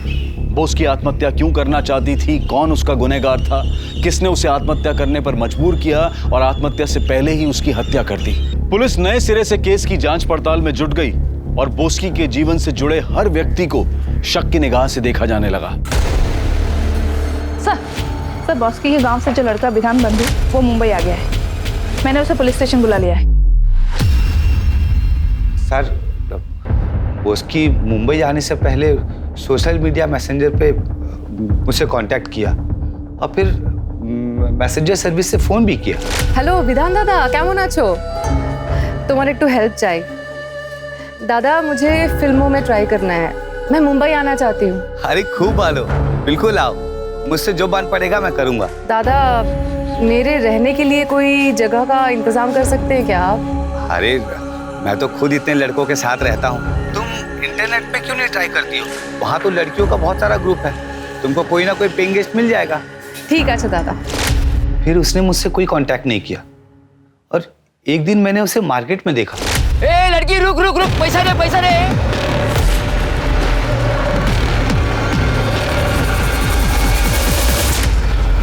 बोस्की आत्महत्या क्यों करना चाहती थी, कौन उसका गुनहगार था, किसने उसे आत्महत्या करने पर मजबूर किया और आत्महत्या से पहले ही उसकी हत्या कर दी। पुलिस नए सिरे से केस की जांच पड़ताल में जुट गई और बोस्की के जीवन से जुड़े हर व्यक्ति को शक की निगाह से देखा जाने लगा। सर बोस्की के गांव से जो लड़का विधान बंधु, वो मुंबई आ गया है। मैंने उसे पुलिस स्टेशन बुला लिया है। सर, बोस्की मुंबई जाने से पहले सोशल मीडिया मैसेंजर पे मुझसे कांटेक्ट किया और फिर मैसेंजर सर्विस से फोन भी किया। हेलो विधान दादा, কেমন আছো? তোমার একটু हेल्प चाहिए दादा। मुझे फिल्मों में ट्राई करना है। मैं मुंबई आना चाहती हूँ। अरे खूब आलो, बिल्कुल आओ। मुझसे जो बन पड़ेगा मैं करूँगा। दादा, मेरे रहने के लिए कोई जगह का इंतजाम कर सकते हैं क्या आप? अरे मैं तो खुद इतने लड़कों के साथ रहता हूँ, तुम इंटरनेट पे क्यों नहीं ट्राई करती हो? वहाँ तो लड़कियों का बहुत सारा ग्रुप है, तुमको कोई ना कोई पेइंग गेस्ट मिल जाएगा। ठीक है दादा। फिर उसने मुझसे कोई कांटेक्ट नहीं किया और एक दिन मैंने उसे मार्केट में देखा। ए लड़की, रुक रुक रुक, पैसा दे, पैसा दे।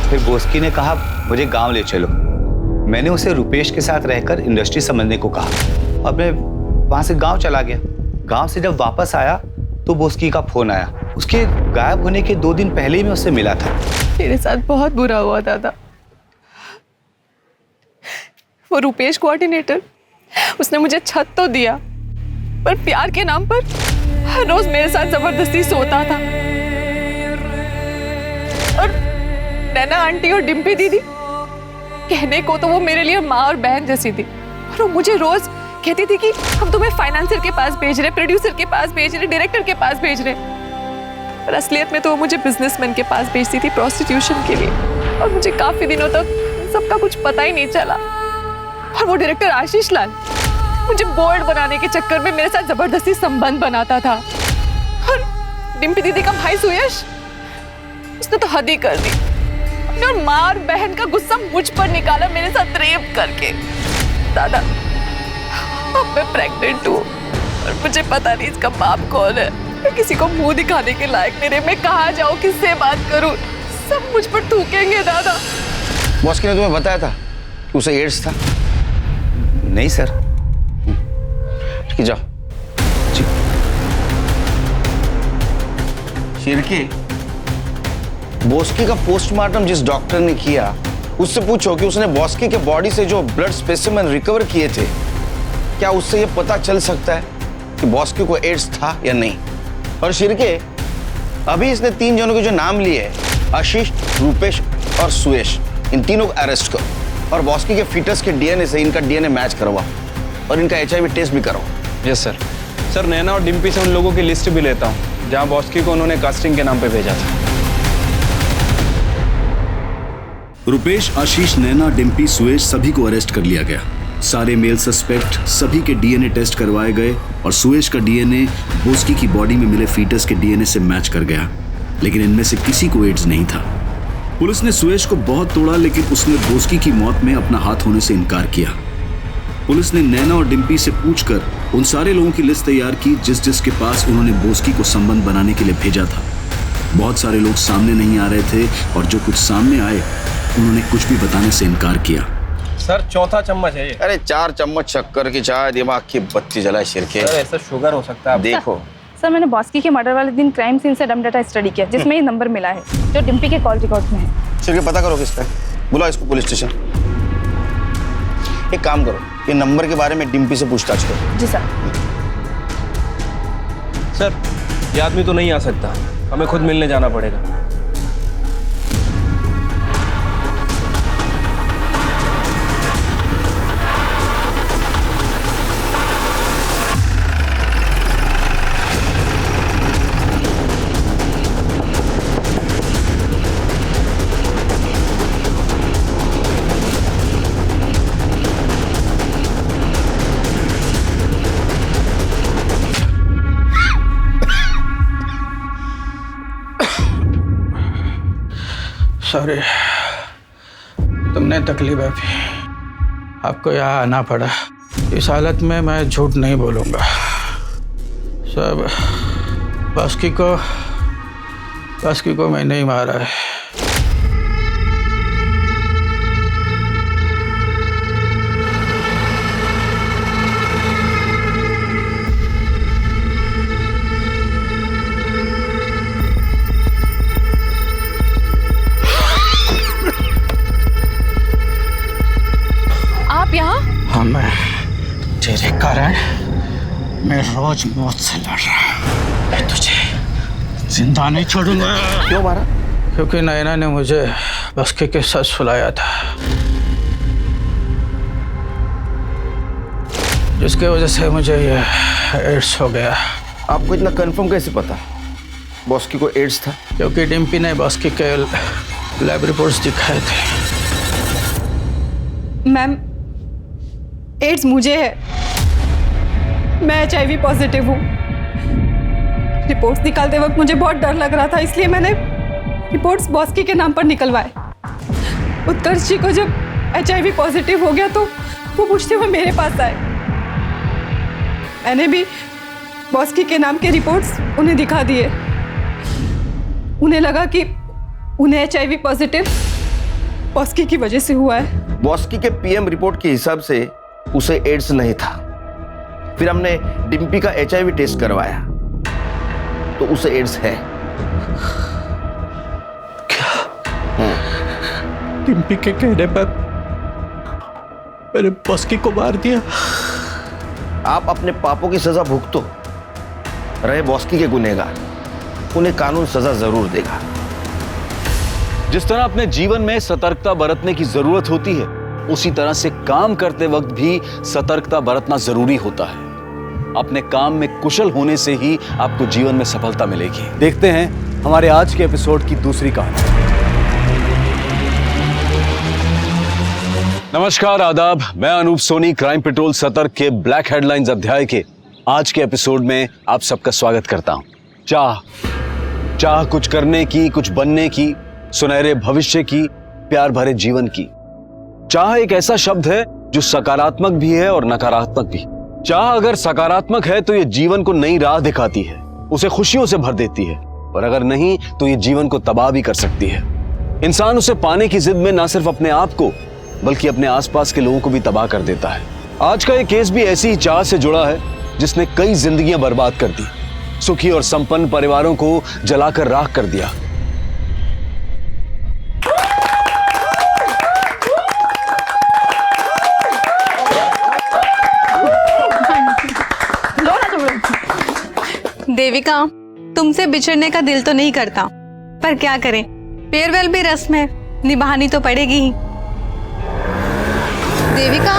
फिर बोस्की ने कहा मुझे गांव ले चलो। मैंने उसे रुपेश के साथ रहकर इंडस्ट्री समझने को कहा और मैं वहां से गांव चला गया। गांव से जब वापस आया तो बोस्की का फोन आया। उसके गायब होने के 2 दिन पहले ही मैं उससे मिला था। मेरे साथ बहुत बुरा हुआ दादा। वो रुपेश कोऑर्डिनेटर, उसने मुझे छत तो दिया, पर प्यार के नाम पर हर रोज मेरे साथ जबरदस्ती सोता था। और नैना आंटी और डिम्पी दीदी, कहने को तो वो मेरे लिए माँ और बहन जैसी थी, और वो मुझे रोज कहती थी कि हम तुम्हें फाइनेंसर के पास भेज रहे, प्रोड्यूसर के पास भेज रहे, डायरेक्टर के पास भेज रहे। पर असलियत में तो वो मुझे बिजनेसमैन के पास भेजती थी प्रोस्टिट्यूशन के लिए, और मुझे काफी दिनों तक सबका कुछ पता ही नहीं चला। और वो डायरेक्टर आशीष लाल मुझे बोल्ड बनाने के चक्कर में मेरे साथ जबरदस्ती संबंध बनाता था। और डिम्पी दीदी का भाई सुयश, उसने तो हद ही कर दी। और माँ और बहन का गुस्सा मुझ पर निकाला मेरे साथ रेप करके। दादा, अब मैं प्रेग्नेंट हूँ और मुझे पता नहीं इसका बाप कौन है। मैं किसी को मुंह दिखाने के लायक नहीं रही। मैं कहाँ जाऊँ, किससे बात करूँ? सब मुझ पर थूकेंगे दादा। बॉस ने तुम्हें बताया था कि उसे एड्स था? नहीं सर। ठीक है, जाओ। जी। शिरके, बॉस्की का पोस्टमार्टम जिस डॉक्टर ने किया उससे पूछो कि उसने बॉस्की के बॉडी से जो ब्लड स्पेसिमेन रिकवर किए थे, क्या उससे यह पता चल सकता है कि बॉस्की को एड्स था या नहीं? और शिरके, अभी इसने 3 जनों के जो नाम लिए, आशीष, रूपेश और सुयश, इन तीनों को अरेस्ट करो और बॉस्की के फीटस के डीएनए से इनका डीएनए मैच करवाओ और इनका एचआईवी टेस्ट भी करवाओ। Yes sir. सर, नैना और डिम्पी से उन लोगों की लिस्ट भी लेता हूँ जहाँ बॉस्की को उन्होंने कास्टिंग के नाम पे भेजा था। रुपेश, आशीष, नैना, डिम्पी, सुयश सभी को अरेस्ट कर लिया गया। सारे मेल सस्पेक्ट सभी के डीएनए टेस्ट करवाए गए और सुयश का डीएनए बॉस्की की बॉडी में मिले फीटस के डीएनए से मैच कर गया, लेकिन इनमें से किसी को एड्स नहीं था। पुलिस ने सुयश को बहुत तोड़ा, लेकिन उसने बॉस्की की मौत में अपना हाथ होने से इनकार किया। पुलिस ने नैना और डिम्पी से पूछकर उन सारे लोगों की लिस्ट तैयार की जिसके पास उन्होंने बॉस्की को संबंध बनाने के लिए भेजा था। बहुत सारे लोग सामने नहीं आ रहे थे और जो कुछ सामने आए उन्होंने कुछ भी बताने से इनकार किया। सर, चौथा चम्मच है ये। अरे 4 चम्मच शक्कर की चाय, दिमाग की बत्ती जलाए शिरके। सर, ऐसा शुगर हो सकता है। देखो सर, मैंने बॉस्की के मर्डर वाले दिन क्राइम सीन से डम डाटा स्टडी किया, जिसमें ये नंबर मिला है जो डिम्पी के कॉल रिकॉर्ड में है। शिरके, पता करो किसका है, बुलाओ इसको पुलिस स्टेशन। एक काम करो, ये नंबर के बारे में डिम्पी से पूछताछ करो। जी सर। सर, ये आदमी तो नहीं आ सकता, हमें खुद मिलने जाना पड़ेगा। सॉरी, तुमने तकलीफ है, आपको यहाँ आना पड़ा। इस हालत में मैं झूठ नहीं बोलूँगा। सब बॉस्की को मैंने ही मारा है। हाँ, मैं तेरे कारण मैं रोज मौत से लड़ रहा। मैं तुझे जिंदा नहीं छोड़ूंगा। क्यों मारा? क्योंकि नैना ने मुझे बॉस्की के साथ सुलाया था, जिसके वजह से मुझे ये एड्स हो गया। आपको इतना कंफर्म कैसे पता बॉस्की को एड्स था? क्योंकि डिम्पी ने बॉस्की के लैब रिपोर्ट्स दिखाए थे। मैम, एड्स मुझे है, मैं HIV पॉजिटिव हूँ। रिपोर्ट्स निकालते वक्त मुझे बहुत डर लग रहा था, इसलिए मैंने रिपोर्ट्स बॉस्की के नाम पर निकलवाए। उत्कर्ष जी को जब HIV पॉजिटिव हो गया तो वो पूछते हुए मेरे पास आए। मैंने भी बॉस्की के नाम के रिपोर्ट्स उन्हें दिखा दिए। उन्हें लगा कि उन्हें HIV पॉजिटिव बॉस्की की वजह से हुआ है। बॉस्की के PM रिपोर्ट के हिसाब से उसे एड्स नहीं था। फिर हमने डिम्पी का HIV टेस्ट करवाया तो उसे एड्स है। क्या? डिम्पी के कहने पर मैंने बॉस्की को मार दिया? आप अपने पापों की सजा भुगतो। रहे बॉस्की के गुनहगार, उन्हें कानून सजा जरूर देगा। जिस तरह अपने जीवन में सतर्कता बरतने की जरूरत होती है, उसी तरह से काम करते वक्त भी सतर्कता बरतना जरूरी होता है। अपने काम में कुशल होने से ही आपको जीवन में सफलता मिलेगी। देखते हैं हमारे आज के एपिसोड की दूसरी कहानी। नमस्कार, आदाब। मैं अनूप सोनी क्राइम पेट्रोल सतर्क के ब्लैक हेडलाइंस अध्याय के आज के एपिसोड में आप सबका स्वागत करता हूं। चाह कुछ करने की, कुछ बनने की, सुनहरे भविष्य की, प्यार भरे जीवन की। चाह एक ऐसा शब्द है जो सकारात्मक भी है और नकारात्मक भी। चाह अगर सकारात्मक है तो ये जीवन को नई राह दिखाती है, उसे खुशियों से भर देती है, और अगर नहीं तो ये जीवन को तबाह भी कर सकती है। इंसान उसे पाने की जिद में ना सिर्फ अपने आप को बल्कि अपने आसपास के लोगों को भी तबाह कर देता है। आज का ये केस भी ऐसी ही चाह से जुड़ा है जिसने कई जिंदगियां बर्बाद कर दी, सुखी और संपन्न परिवारों को जलाकर राख कर दिया। देविका, तुमसे बिछड़ने का दिल तो नहीं करता, पर क्या करें, फेयरवेल भी रस्म है, निभानी तो पड़ेगी ही। देविका,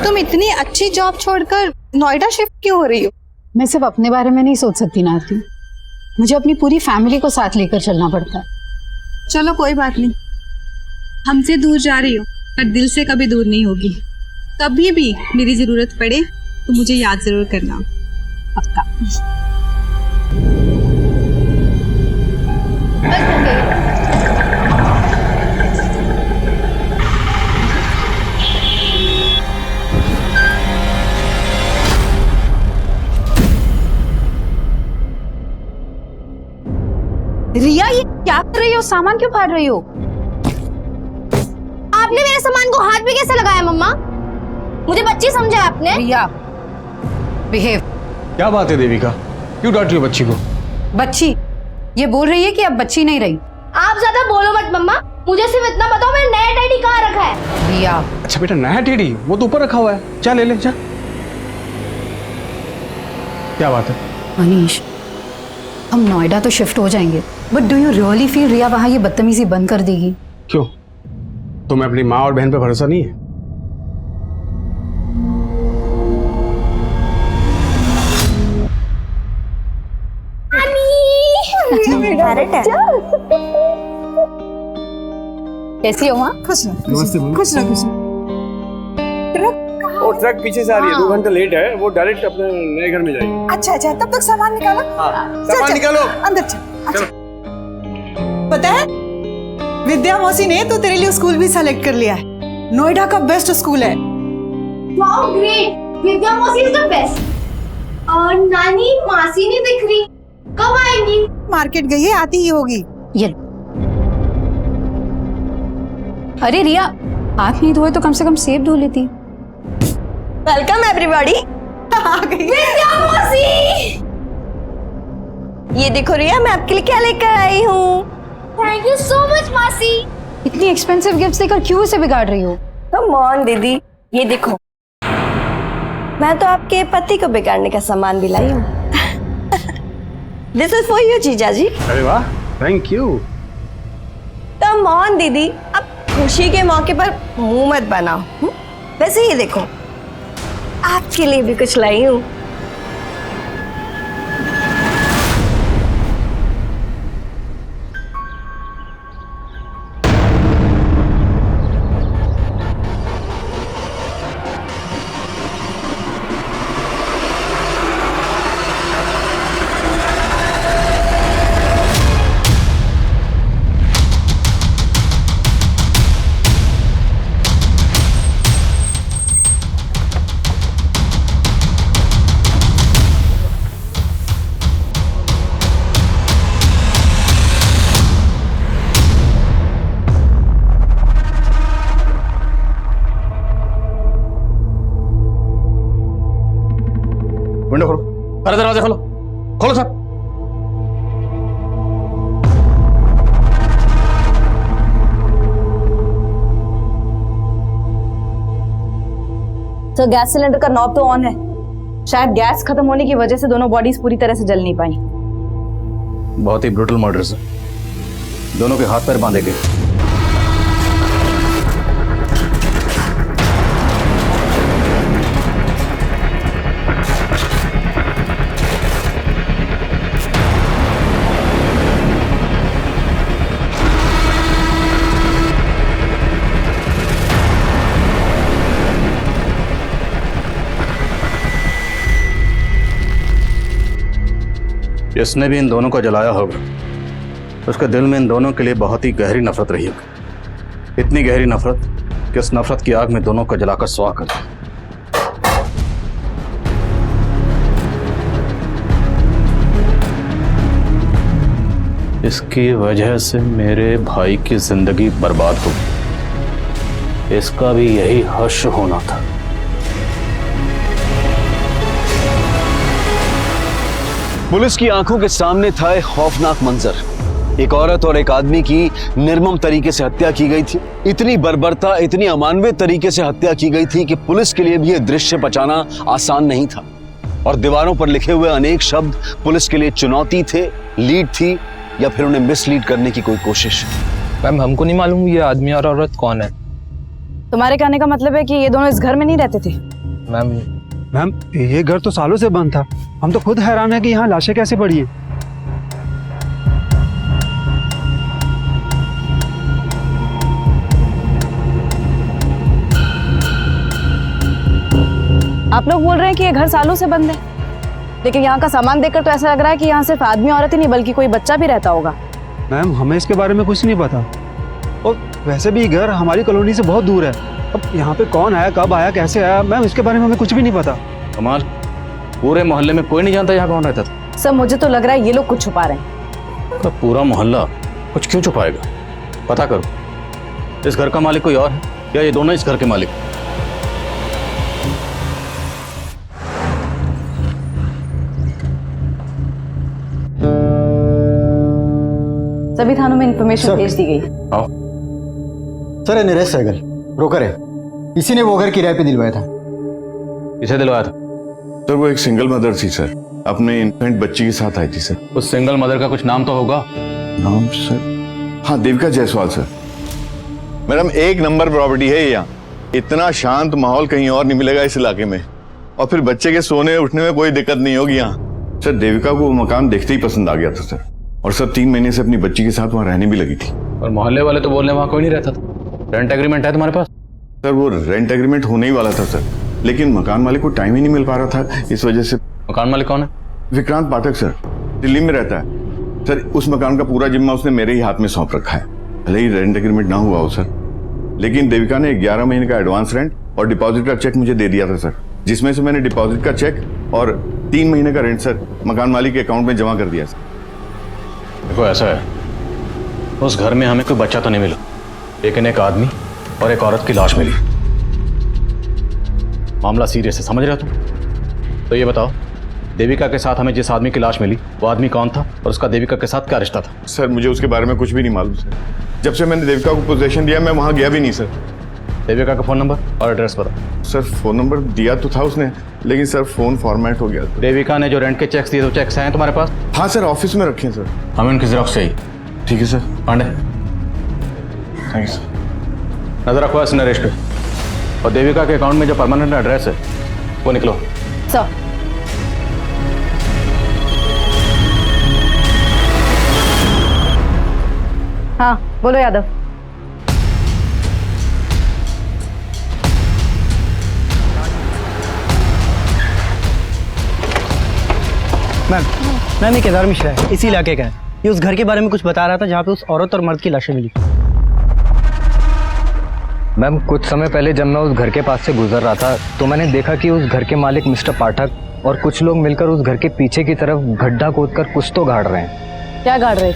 तुम इतनी अच्छी जॉब छोड़कर नोएडा शिफ्ट क्यों हो रही हो? मैं सिर्फ अपने बारे में नहीं सोच सकती नाती, मुझे अपनी पूरी फैमिली को साथ लेकर चलना पड़ता है। चलो कोई बात नहीं, हमसे दूर जा रही हो पर दिल से कभी दूर नहीं होगी। कभी भी मेरी जरूरत पड़े तो मुझे याद जरूर करना। पक्का। रिया, ये क्या कर रही हो? सामान क्यों फाड़ रही हो? आपने मेरे सामान को हाथ में कैसे लगाया मम्मा? मुझे बच्ची समझा आपने? रिया, बिहेव। क्या बात है देविका, क्यों डांट रही हो बच्ची को? बच्ची? ये बोल रही है कि अब बच्ची नहीं रही। आप ज्यादा बोलो मत मम्मा, मुझे सिर्फ इतना बताओ मेरा नया टेडी कहाँ रखा है? रिया। अच्छा बेटा, नया टेडी वो तो ऊपर रखा हुआ है, जा ले ले जा। क्या बात है? अनीश, हम नोएडा तो शिफ्ट हो जाएंगे, but do you really feel Riya वहां ये बदतमीजी बंद कर देगी? क्यों, तुम्हें अपनी माँ और बहन पे भरोसा नहीं है? कैसी हो माँ? नमस्ते। खुश रहो, खुश रहो। वो ट्रक पीछे से आ रही है, 2 घंटे लेट है, वो डायरेक्ट अपने नए घर में जाएगी। अच्छा अच्छा, तब तक सामान निकालो। सामान निकालो, अंदर चल। अच्छा, पता है विद्या मौसी ने तो तेरे लिए स्कूल भी सेलेक्ट कर लिया है, नोएडा का बेस्ट स्कूल है। वाओ ग्रेट, विद्या मौसी इज द बेस्ट। और नानी मासी नहीं दिख रही, कब आएंगी? मार्केट गई है, आती ही होगी। ये अरे रिया, हाथ नहीं धोए तो कम से कम सेब धो लेती। Welcome everybody. आ गई विद्या मौसी। ये देखो रिया, मैं आपके लिए क्या लेकर आई हूँ। थैंक यू सो मच मासी। इतनी एक्सपेंसिव गिफ्ट्स देकर क्यों इसे बिगाड़ रही हो? कम ऑन दीदी, ये देखो, मैं तो आपके पति को बिगाड़ने का सामान भी लाई हूँ। दिस इज फॉर यू जीजा जी। अरे वाह, थैंक यू। कम ऑन दीदी, अब खुशी के मौके पर मुंह मत बनाओ। वैसे ये देखो, आपके लिए भी कुछ लाई हूँ। विंडो खोलो, अरे दरवाजा खोलो, खोलो सर। तो गैस सिलेंडर का नॉब तो ऑन है, शायद गैस खत्म होने की वजह से दोनों बॉडीज पूरी तरह से जल नहीं पाई। बहुत ही ब्रूटल मर्डर सर, दोनों के हाथ पैर बांधे गए। जिसने भी इन दोनों को जलाया होगा उसके दिल में इन दोनों के लिए बहुत ही गहरी नफरत रही होगी। इतनी गहरी नफरत कि उस नफरत की आग में दोनों को जलाकर स्वाह कर दिया। इसकी वजह से मेरे भाई की जिंदगी बर्बाद हो गई। इसका भी यही हश्र होना था। पुलिस की आंखों के सामने था एक खौफनाक मंजर। एक औरत और एक आदमी की निर्मम तरीके से हत्या की गई थी। इतनी बर्बरता, इतनी अमानवीय तरीके से हत्या की गई थी कि पुलिस के लिए भी यह दृश्य बचाना आसान नहीं था। और दीवारों पर लिखे हुए अनेक शब्द पुलिस के लिए चुनौती थे, लीड थी, या फिर उन्हें मिसलीड करने की कोई कोशिश। मैम, हमको नहीं मालूम ये आदमी और औरत कौन है। तुम्हारे कहने का मतलब है कि ये दोनों इस घर में नहीं रहते थे? मैम, ये घर तो सालों से बंद था। हम तो खुद हैरान है कि यहाँ लाशें कैसे पड़ी हैं। आप लोग बोल रहे हैं कि ये घर सालों से बंद है, लेकिन यहाँ का सामान देखकर तो ऐसा लग रहा है कि यहाँ सिर्फ आदमी औरत ही नहीं बल्कि कोई बच्चा भी रहता होगा। मैम, हमें इसके बारे में कुछ नहीं पता। और वैसे भी घर हमारी कॉलोनी से बहुत दूर है। अब यहाँ पे कौन आया, कब आया, कैसे आया, मैम इसके बारे में हमें कुछ भी नहीं पता। कमाल, पूरे मोहल्ले में कोई नहीं जानता यहाँ कौन रहता था? सर, मुझे तो लग रहा है ये लोग कुछ छुपा रहे हैं। तो पूरा मोहल्ला कुछ क्यों छुपाएगा? पता करो, इस घर का मालिक कोई और है या ये दोनों इस घर के मालिक? सभी थानों में इंफॉर्मेशन भेज दी गई। सर, ये नरेश सहगल ब्रोकर है। इसी ने वो घर किराए पे दिलवाया था। किसे दिलवाया था? सर, वो एक सिंगल मदर थी सर, अपने इन्फेंट बच्ची के साथ आई थी सर। उस सिंगल मदर का कुछ नाम तो होगा? नाम सर, हाँ, देविका जायसवाल सर। मैडम, एक नंबर प्रॉपर्टी है यहाँ। इतना शांत माहौल कहीं और नहीं मिलेगा इस इलाके में। और फिर बच्चे के सोने उठने में कोई दिक्कत नहीं होगी यहाँ। सर, देविका को वो मकान देखते ही पसंद आ गया था सर। और सर 3 महीने से अपनी बच्ची के साथ वहाँ रहने भी लगी थी। और मोहल्ले वाले तो बोलने वहाँ कोई नहीं रहता था। रेंट एग्रीमेंट है तुम्हारे पास? सर, वो रेंट एग्रीमेंट होने ही वाला था सर, लेकिन मकान मालिक को टाइम ही नहीं मिल पा रहा था, इस वजह से। मकान मालिक कौन है? विक्रांत पाठक सर, दिल्ली में रहता है सर। उस मकान का पूरा जिम्मा उसने मेरे ही हाथ में सौंप रखा है। भले ही रेंट एग्रीमेंट ना हुआ हो सर, लेकिन देविका ने 11 महीने का एडवांस रेंट और डिपॉजिट का चेक मुझे दे दिया था सर, जिसमें से मैंने डिपॉजिट का चेक और 3 महीने का रेंट सर मकान मालिक के अकाउंट में जमा कर दिया सर। देखो, ऐसा है, उस घर में हमें कोई बच्चा तो नहीं मिला, लेकिन एक आदमी और एक औरत की लाश मिली। मामला सीरियस है, समझ रहे हो तुम? तो ये बताओ, देविका के साथ हमें जिस आदमी की लाश मिली वो आदमी कौन था और उसका देविका के साथ क्या रिश्ता था? सर, मुझे उसके बारे में कुछ भी नहीं मालूम सर। जब से मैंने देविका को पोजीशन दिया मैं वहाँ गया भी नहीं सर। देविका का फोन नंबर और एड्रेस बताओ। सर, फोन नंबर दिया तो था उसने, लेकिन सर फोन फॉर्मेट हो गया। देविका ने जो रेंट के चेक्स दिए तो चेक्स हैं तुम्हारे पास? हाँ सर, ऑफिस में रखे हैं सर। हमें उनकी जेरॉक्स चाहिए। ठीक है sir. Pandey, thank you sir. नजर रखो इस नरेश पे। और देविका के अकाउंट में जो परमानेंट एड्रेस है वो निकलो। सर, हाँ बोलो यादव। मैम, ये केदार मिश्रा है, इसी इलाके का है। ये उस घर के बारे में कुछ बता रहा था जहाँ पे उस औरत और मर्द की लाशें मिली। मैम, कुछ समय पहले जब मैं उस घर के पास से गुजर रहा था तो मैंने देखा कि उस घर के मालिक मिस्टर पाठक और कुछ लोग मिलकर उस घर के पीछे की तरफ गड्ढा खोदकर कुछ तो गाड़ रहे हैं। क्या गाड़ रहे?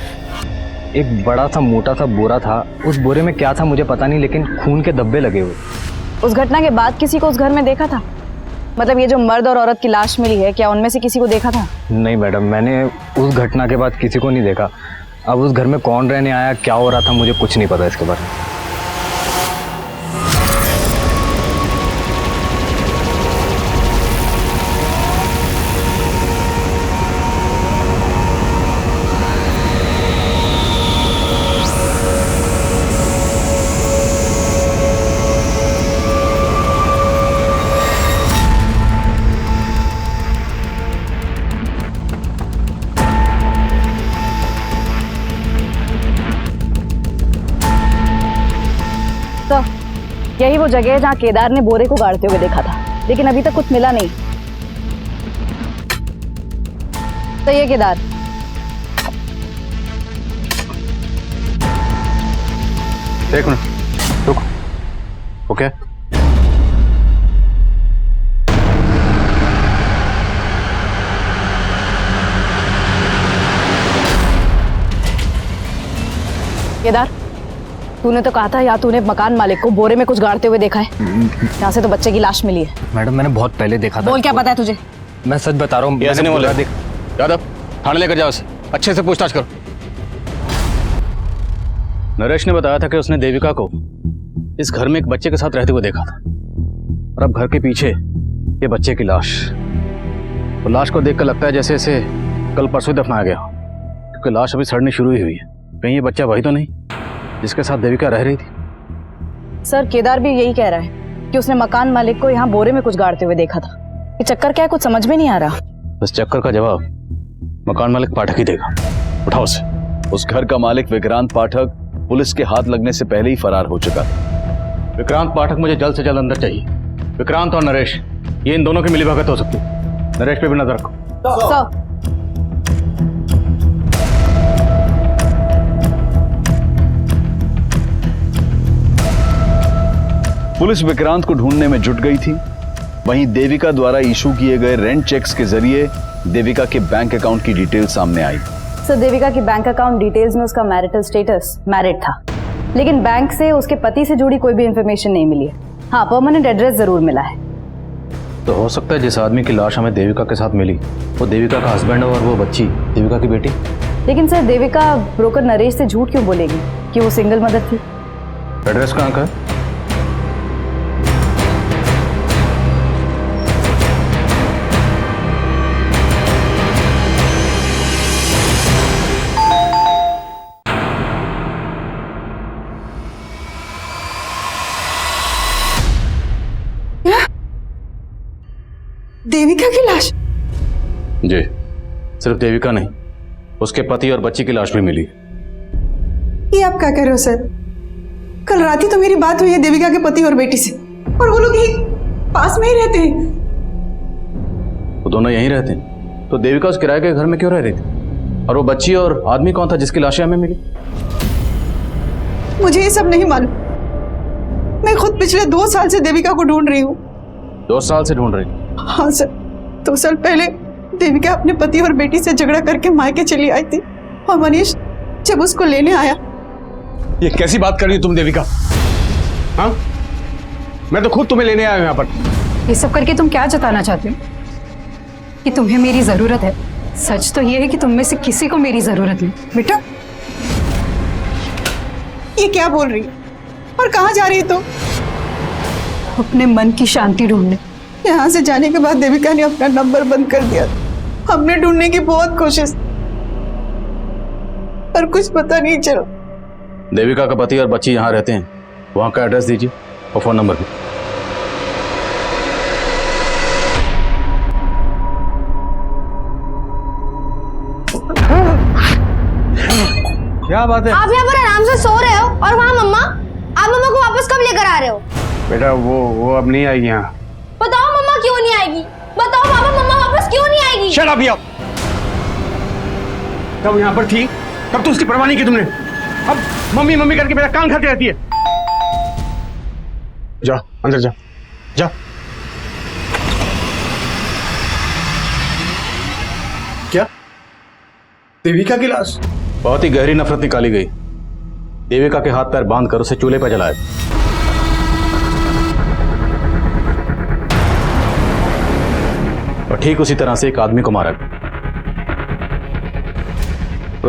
एक बड़ा सा मोटा सा बोरा था। उस बोरे में क्या था मुझे पता नहीं, लेकिन खून के धब्बे लगे हुए। उस घटना के बाद किसी को उस घर में देखा था? मतलब ये जो मर्द और औरत की लाश मिली है, क्या उनमें से किसी को देखा था? नहीं मैडम, मैंने उस घटना के बाद किसी को नहीं देखा। अब उस घर में कौन रहने आया, क्या हो रहा था, मुझे कुछ नहीं पता इसके बारे में। यही वो जगह है जहाँ केदार ने बोरे को गाड़ते हुए देखा था, लेकिन अभी तक कुछ मिला नहीं। तो ये केदार, एक मिनट रुको। ओके केदार, तूने तो कहा था या तूने मकान मालिक को बोरे में कुछ गाड़ते हुए देखा है। यहाँ से तो बच्चे की लाश मिली है। मैडम मैंने बहुत पहले देखा था। बोल, क्या पता है तुझे? मैं सच बता रहा हूँ। ऐसे नहीं बोला। यादव, थाने लेकर जाओ उसे, अच्छे से पूछताछ करो। नरेश ने बताया था कि उसने देविका को इस घर में एक बच्चे के साथ रहते हुए देखा था, और अब घर के पीछे ये बच्चे की लाश। वो लाश को देखकर लगता है जैसे इसे कल परसों दफनाया गया, क्योंकि लाश अभी सड़नी शुरू ही हुई है। कहीं ये बच्चा वही तो नहीं जिसके साथ देविका रह रही थी? सर, केदार भी यही कह रहा है कि उसने मकान मालिक को यहाँ बोरे में कुछ गाड़ते हुए देखा था। ये चक्कर क्या है, कुछ समझ में नहीं आ रहा। इस चक्कर का जवाब मकान मालिक पाठक ही देगा। उठाओ उसे। उस घर का मालिक विक्रांत पाठक पुलिस के हाथ लगने से पहले ही फरार हो चुका था। विक्रांत पाठक मुझे जल्द से जल्द अंदर चाहिए। विक्रांत और नरेश, ये इन दोनों की मिलीभगत हो सकती है। नरेश पे भी नजर रखो। पुलिस विक्रांत को ढूंढने में जुट गई थी। वहीं देविका द्वारा इशू किए गए रेंट चेक्स के जरिए देविका के बैंक अकाउंट की डिटेल सामने आई। सर, देविका की बैंक अकाउंट डिटेल्स में उसका मैरिटल स्टेटस मैरिड था, लेकिन बैंक से उसके पति से जुड़ी कोई भी इंफॉर्मेशन नहीं मिली है। हाँ, परमानेंट एड्रेस जरूर मिला है। तो हो सकता है जिस आदमी की लाश हमें देविका के साथ मिली वो देविका का हस्बैंड हो और वो बच्ची देविका की बेटी। लेकिन सर, देविका ब्रोकर नरेश से झूठ क्यों बोलेगी कि वो सिंगल मदर थी? एड्रेस कहाँ का है? देविका की लाश? जी, सिर्फ देविका नहीं, उसके पति और बच्ची की लाश भी मिली। ये आप क्या कह रहे हो सर? कल रात ही तो मेरी बात हुई है देविका के पति और बेटी से, और वो लोग यही पास में ही रहते हैं। वो दोनों यहीं रहते हैं, तो देविका उस किराए के घर में क्यों रह रही थी? और वो बच्ची और आदमी कौन था जिसकी लाशें हमें मिली? मुझे ये सब नहीं मालूम। मैं खुद पिछले 2 साल से देविका को ढूंढ रही हूँ। 2 साल से ढूंढ रही? हाँ सर, 2 साल पहले देविका अपने पति और बेटी से झगड़ा करके मायके चली आई थी, और मनीष जब उसको लेने आया। ये कैसी बात कर रही हो तुम देविका? हाँ, मैं तो खुद तुम्हें लेने आया हूं यहाँ पर। ये सब करके तुम क्या जताना चाहते हो? कि तुम्हें मेरी जरूरत है? सच तो ये है कि तुम में से किसी को मेरी जरूरत नहीं। बेटा, ये क्या बोल रही है और कहाँ जा रही है तुम? अपने मन की शांति ढूंढने। यहाँ से जाने के बाद देविका ने अपना नंबर बंद कर दिया। हमने ढूंढने की बहुत कोशिश, पर कुछ पता नहीं चला। देविका का पति और बच्ची यहाँ रहते हैं, वहाँ का एड्रेस दीजिए और फोन नंबर भी। क्या बात है? आप यहाँ पर आराम से सो रहे हो और वहाँ मम्मा, आप मम्मा को वापस कब लेकर आ रहे हो? बेटा वो अब नहीं आएगी यहाँ। बताओ मम्मा क्यों नहीं आएगी? बताओ पापा, मम्मा वापस क्यों नहीं आएगी? शट अप यार। तब यहाँ पर थी तब तो उसकी परवाह नहीं की तुमने। अब मम्मी मम्मी करके मेरा कान खाती रहती है। जा अंदर जा, जा। क्या? देविका की लाश? बहुत ही गहरी नफरत निकाली गई। देविका के हाथ पैर बांधकर उसे चूल्हे पर जलाया। और ठीक उसी तरह से एक आदमी को मारा गया।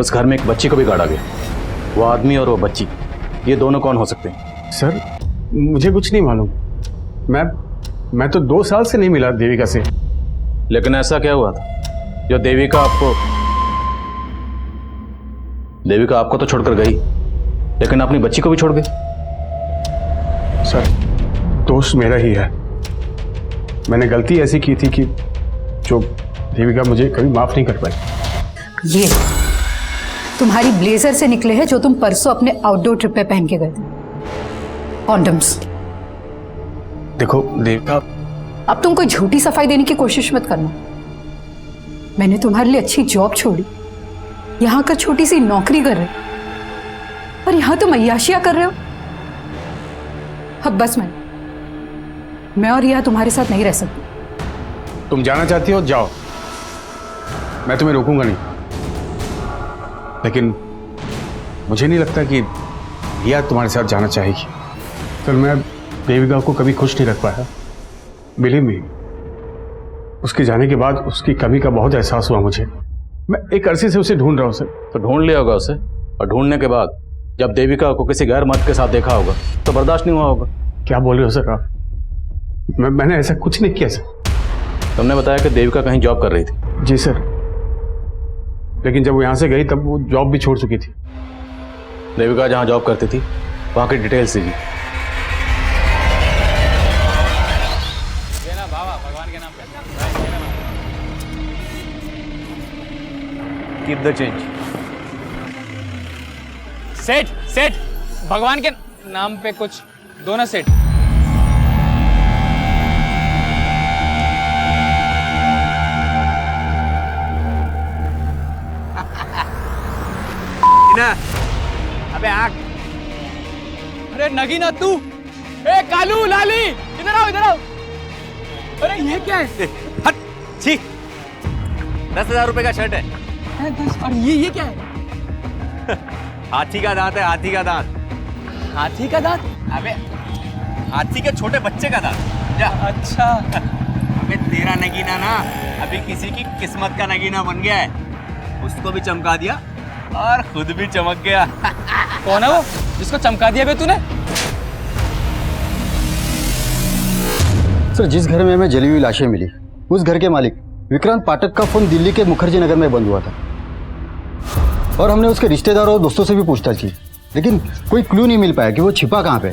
उस घर में एक बच्ची को भी गाड़ा गया। वो आदमी और वो बच्ची, ये दोनों कौन हो सकते हैं? सर, मुझे कुछ नहीं मालूम। मैं तो 2 साल से नहीं मिला देविका से। लेकिन ऐसा क्या हुआ था जो देविका आपको तो छोड़कर गई, लेकिन अपनी बच्ची को भी छोड़ गई? सर, दोस्त मेरा ही है। मैंने गलती ऐसी की थी कि जो देविका मुझे कभी माफ नहीं कर पाई। ये तुम्हारी ब्लेजर से निकले हैं जो तुम परसों अपने आउटडोर ट्रिप पे पहन के गए थे, कॉन्डम्स। देखो देविका, अब तुम कोई झूठी सफाई देने की कोशिश मत करना। मैंने तुम्हारे लिए अच्छी जॉब छोड़ी, यहाँ का छोटी सी नौकरी कर रहे हो, और यहाँ तुम अय्याशियां कर रहे हो। अब बस मैं और रिया तुम्हारे साथ नहीं रह सकती। तुम जाना चाहती हो जाओ, मैं तुम्हें रोकूंगा नहीं, लेकिन मुझे नहीं लगता कि रिया तुम्हारे साथ जाना चाहेगी। कल मैं देविका को कभी खुश नहीं रख पाया। बिलीव मी, उसके जाने के बाद उसकी कमी का बहुत एहसास हुआ मुझे। मैं एक अरसे से उसे ढूंढ रहा हूँ सर। तो ढूंढ लिया होगा उसे, और ढूंढने के बाद जब देविका को किसी गैर मर्द के साथ देखा होगा तो बर्दाश्त नहीं हुआ होगा। क्या बोल रहे हो सर आप? मैंने ऐसा कुछ नहीं किया सर। तुमने बताया कि देविका कहीं जॉब कर रही थी। जी सर, लेकिन जब वो यहाँ से गई तब वो जॉब भी छोड़ चुकी थी। देविका जहाँ जॉब करती थी वहाँ की डिटेल्स दीजिए। Keep the change. सेठ सेठ, भगवान के नाम पे कुछ दो ना सेठ। अबे आग। अरे नगीना तू, ए कालू लाली, इधर आओ इधर आओ। अरे ये क्या है? हट, छी। 10,000 रुपए का शर्ट है। और ये क्या है? हाथी का दांत है, हाथी का दांत। हाथी का दांत? अबे हाथी के छोटे बच्चे का दांत। जा। अच्छा। अबे तेरा नगीना ना अभी किसी की किस्मत का नगीना बन गया है। उसको भी चमका दिया और खुद भी चमक गया। कौन है वो जिसको चमका दिया बे तूने? सर, जिस घर में हमें जली हुई लाशें मिली, उस घर के मालिक विक्रांत पाठक का फोन दिल्ली के मुखर्जी नगर में बंद हुआ था, और हमने उसके रिश्तेदारों और दोस्तों से भी पूछताछ की, लेकिन कोई क्लू नहीं मिल पाया कि वो छिपा कहाँ पे।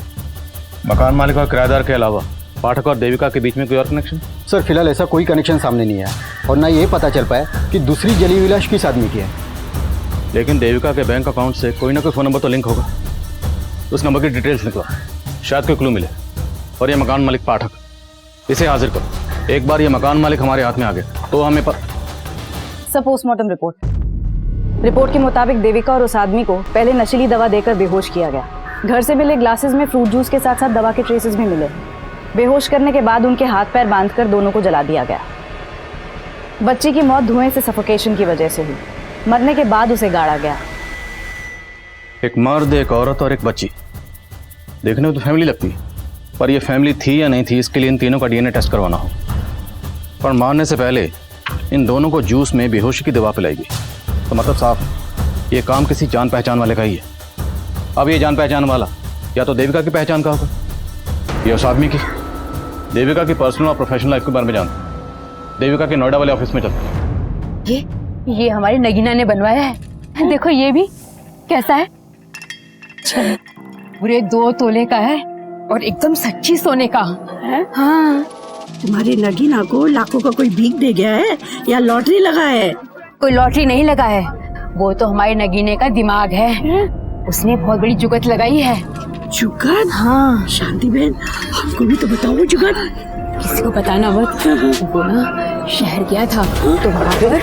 मकान मालिक और किराएदार के अलावा पाठक और देविका के बीच में कोई और कनेक्शन? सर, फिलहाल ऐसा कोई कनेक्शन सामने नहीं आया, और ना ये पता चल पाया कि दूसरी जली हुई लाश किस आदमी की है। लेकिन देविका के बैंक अकाउंट से कोई ना कोई फ़ोन नंबर तो लिंक होगा। उस नंबर की डिटेल्स निकला, शायद कोई क्लू मिले। और ये मकान मालिक पाठक, इसे हाजिर करो। एक बार ये मकान मालिक हमारे हाथ में आ गया तो हमें सब पोस्टमार्टम रिपोर्ट के मुताबिक देविका और उस आदमी को पहले नशीली दवा देकर बेहोश किया गया। घर से मिले ग्लासेस में फ्रूट जूस के साथ साथ दवा के ट्रेसेस भी मिले। बेहोश करने के बाद उनके हाथ पैर बांधकर दोनों को जला दिया गया। बच्ची की मौत धुएं से सफोकेशन की वजह से हुई। मरने के बाद उसे गाड़ा गया। एक मर्द, एक औरत और एक बच्ची, देखने में तो फैमिली लगती है, पर ये फैमिली थी या नहीं थी इसके लिए इन तीनों का डीएनए टेस्ट करवाना हो। पर मारने से पहले इन दोनों को जूस में बेहोशी की दवा पिलाई गई, तो मतलब साफ ये काम किसी जान पहचान वाले का ही है। अब ये जान पहचान वाला या तो देविका की पहचान का होगा या उस आदमी की। देविका की पर्सनल और प्रोफेशनल लाइफ के बारे में जानते। देविका के नोएडा वाले ऑफिस में चलते। ये हमारी नगीना ने बनवाया है। देखो ये भी कैसा है, पूरे 2 तोले का है और एकदम सच्ची सोने का है। हाँ, तुम्हारी नगीना को लाखों का कोई भीख दे गया है या लॉटरी लगा है? कोई लॉटरी नहीं लगा है, वो तो हमारे नगीने का दिमाग है। उसने बहुत बड़ी जुगत लगाई है। जुगत? हाँ। शांति बहन, हमको भी तो बताओ जुगत। किसी को बताना मत। वो ना शहर गया था तो वहाँ पर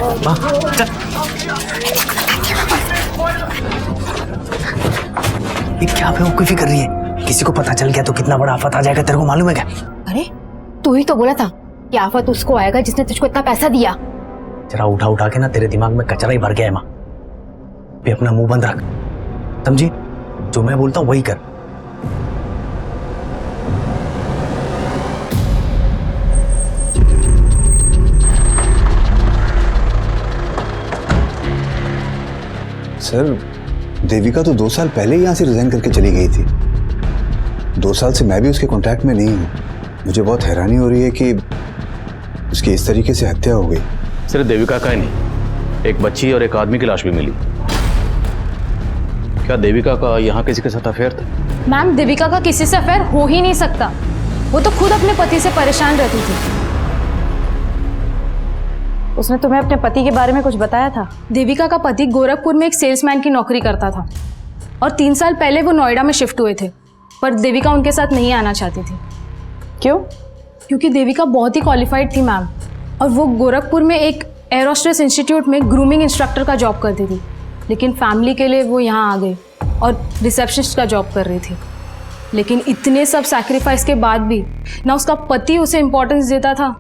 ये क्या बेवकूफी कर रही है? किसी को पता चल गया तो कितना बड़ा आफत आ जाएगा, तेरे को मालूम है क्या? अरे तू ही तो बोला था कि आफत उसको आएगा जिसने तुझको इतना पैसा दिया। जरा उठा उठा के ना तेरे दिमाग में कचरा ही भर गया है माँ। भी अपना मुंह बंद रख, समझी? जो मैं बोलता हूँ वही कर। सर, देविका तो 2 साल पहले यहाँ से रिजाइन करके चली गई थी। 2 साल से मैं भी उसके कांटेक्ट में नहीं हूँ। मुझे बहुत हैरानी हो रही है कि उसकी इस तरीके से हत्या हो गई। सिर्फ देविका का ही नहीं, एक बच्ची और एक आदमी की लाश भी मिली। क्या देविका का यहाँ किसी के साथ अफेयर था? मैम, देविका का किसी से अफेयर हो ही नहीं सकता। वो तो खुद अपने पति से परेशान रहती थी। उसने तुम्हें अपने पति के बारे में कुछ बताया था? देविका का पति गोरखपुर में एक सेल्समैन की नौकरी करता था और 3 साल पहले वो नोएडा में शिफ्ट हुए थे, पर देविका उनके साथ नहीं आना चाहती थी। क्यों? क्योंकि देविका बहुत ही क्वालिफाइड थी मैम, और वो गोरखपुर में एक एरोस्ट्रेस इंस्टीट्यूट में ग्रूमिंग इंस्ट्रक्टर का जॉब करती थी। लेकिन फैमिली के लिए वो यहाँ आ गई और रिसेप्शनिस्ट का जॉब कर रही थी। लेकिन इतने सब सैक्रिफाइस के बाद भी ना उसका पति उसे इम्पोर्टेंस देता था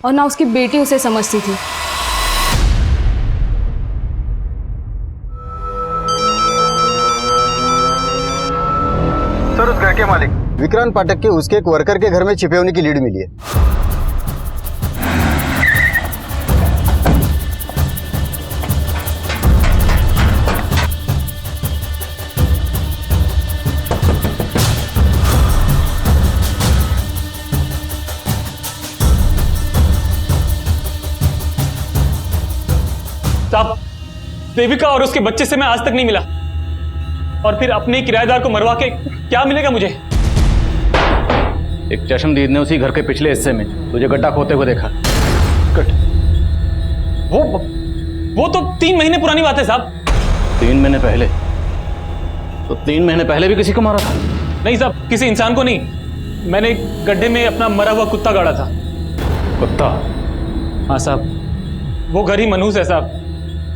और ना उसकी बेटी उसे समझती थी। सर, उस घर के मालिक विक्रांत पाठक के उसके एक वर्कर के घर में छिपे होने की लीड मिली है। साहब, देविका और उसके बच्चे से मैं आज तक नहीं मिला, और फिर अपने किराएदार को मरवा के क्या मिलेगा मुझे? एक चश्मदीद ने उसी घर के पिछले हिस्से में तुझे गड्ढा खोदते हुए देखा। वो तो 3 महीने पुरानी बात है साहब। 3 महीने पहले? तो 3 महीने पहले भी किसी को मारा था? नहीं साहब, किसी इंसान को नहीं। मैंने गड्ढे में अपना मरा हुआ कुत्ता गाड़ा था। कुत्ता? हाँ साहब, वो घर ही मनहूस है साहब।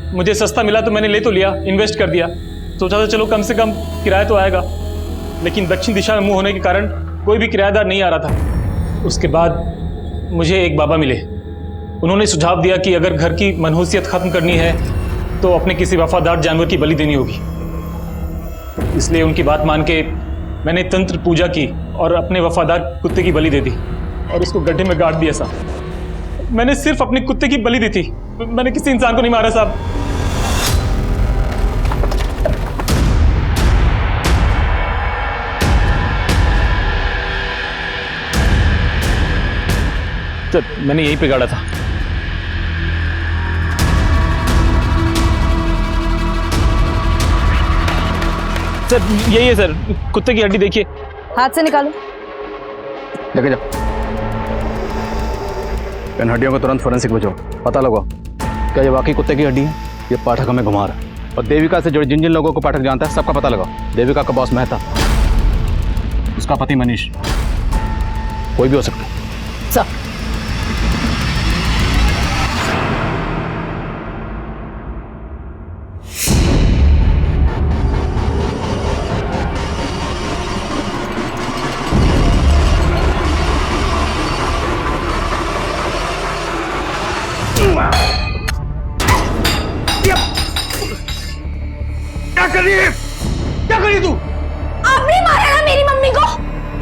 मुझे सस्ता मिला तो मैंने ले तो लिया, इन्वेस्ट कर दिया, सोचा था चलो कम से कम किराया तो आएगा। लेकिन दक्षिण दिशा में मुंह होने के कारण कोई भी किराएदार नहीं आ रहा था। उसके बाद मुझे एक बाबा मिले। उन्होंने सुझाव दिया कि अगर घर की मनहूसियत खत्म करनी है तो अपने किसी वफादार जानवर की बलि देनी होगी। इसलिए उनकी बात मान के मैंने तंत्र पूजा की और अपने वफादार कुत्ते की बलि दे दी और उसको गड्ढे में गाड़ दिया साहब। मैंने सिर्फ अपने कुत्ते की बलि दी थी, मैंने किसी इंसान को नहीं मारा साहब। तो मैंने यहीं पे गाड़ा था। सर यही है सर, कुत्ते की हड्डी देखिए। हाथ से निकालो। लेके जाओ। इन हड्डियों को तुरंत फोरेंसिक भेजो, पता लगाओ क्या ये वाकई कुत्ते की हड्डी है, ये पाठक हमें घुमा रहा है। और देविका से जुड़े जिन जिन लोगों को पाठक जानता है सबका पता लगाओ। देविका का बॉस मेहता, उसका पति मनीष, कोई भी हो सकता है। सर क्या करी तू? आपने मारा ना मेरी मम्मी को,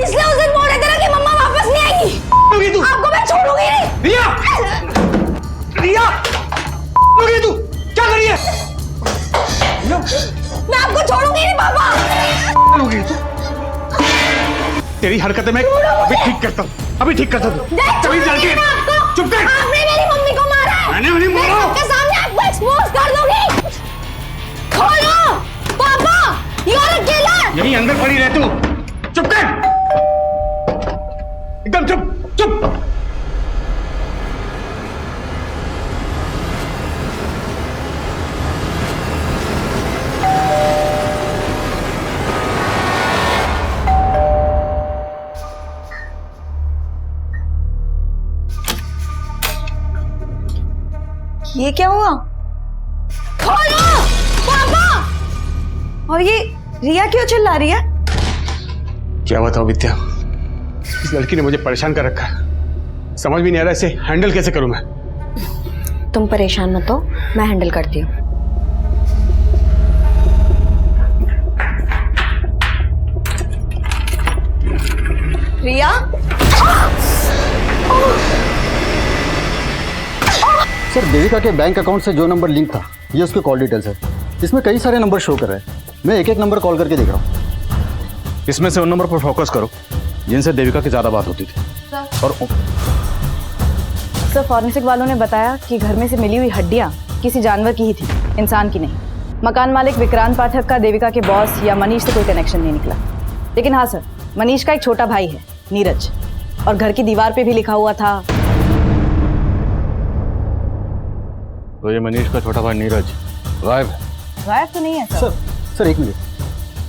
इसलिए उस दिन बोल रहे थे ना कि मम्मा वापस नहीं आएगी। तू आपको मैं छोड़ूंगी नहीं। रिया! रिया! तू क्या करी है? मैं आपको छोड़ूंगी नहीं पापा। तेरी हरकतें मैं अभी ठीक करता हूँ, अभी ठीक करता हूँ। चुप कर। आपने मेरी मम्मी को मारा है। मैंने नहीं मारा। आपके सामने आपको एक्सपोज कर दूंगी। खोलो पापा, यू आर अ किलर। यहीं अंदर पड़ी रह तू। चुप कर, एकदम चुप चुप। ये क्या हुआ? खोलो पापा। और ये रिया क्यों चिल्ला रही है? क्या बताऊं विद्या, इस लड़की ने मुझे परेशान कर रखा है। समझ भी नहीं आ रहा इसे हैंडल कैसे करूं मैं। तुम परेशान मत हो, मैं हैंडल करती हूँ। रिया, सर देविका के बैंक अकाउंट से जो नंबर लिंक था ये उसके कॉल डिटेल्स है। इसमें कई सारे नंबर शो कर रहे हैं। मैं एक एक नंबर कॉल करके देख रहा हूँ। इसमें से उन नंबर पर फोकस करो जिनसे देविका की ज्यादा बात होती थी। और सर फॉरेंसिक वालों ने बताया कि घर में से मिली हुई हड्डियां किसी जानवर की ही थी, इंसान की नहीं। मकान मालिक विक्रांत पाठक का देविका के बॉस या मनीष से कोई कनेक्शन नहीं निकला। लेकिन हाँ सर, मनीष का एक छोटा भाई है नीरज, और घर की दीवार पे भी लिखा हुआ था। तो ये मनीष का छोटा भाई नीरज गायब है? गायब तो नहीं है सर। सर एक मिनट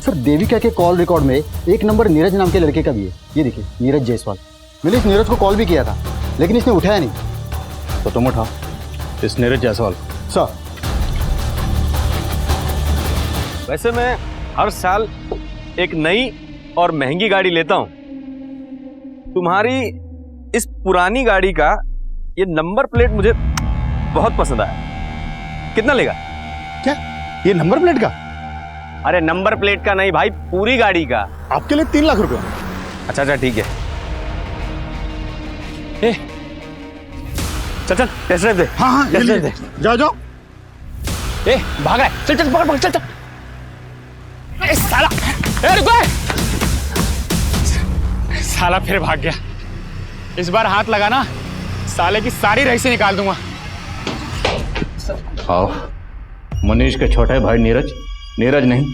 सर, देविका के कॉल रिकॉर्ड में एक नंबर नीरज नाम के लड़के का भी है। ये देखिए, नीरज जायसवाल। मैंने इस नीरज को कॉल भी किया था लेकिन इसने उठाया नहीं। तो तुम उठाओ इस नीरज जायसवाल। सर वैसे मैं हर साल एक नई और महंगी गाड़ी लेता हूं, तुम्हारी इस पुरानी गाड़ी का ये नंबर प्लेट मुझे बहुत पसंद आया। कितना लेगा? क्या ये नंबर प्लेट का? अरे नंबर प्लेट का नहीं भाई, पूरी गाड़ी का। आपके लिए 3 लाख रुपए। अच्छा अच्छा ठीक है। ए, चल चल टेस्ट ड्राइव दे। हाँ हाँ टेस्ट ड्राइव दे। जाओ जाओ। ए भाग रहा है, चल चल पकड़ पकड़ चल चल। ए साला, ए रुको, साला फिर भाग गया। इस बार हाथ लगाना, साले की सारी रईसी निकाल दूंगा। आओ, मनीष के छोटे भाई नीरज, नीरज नहीं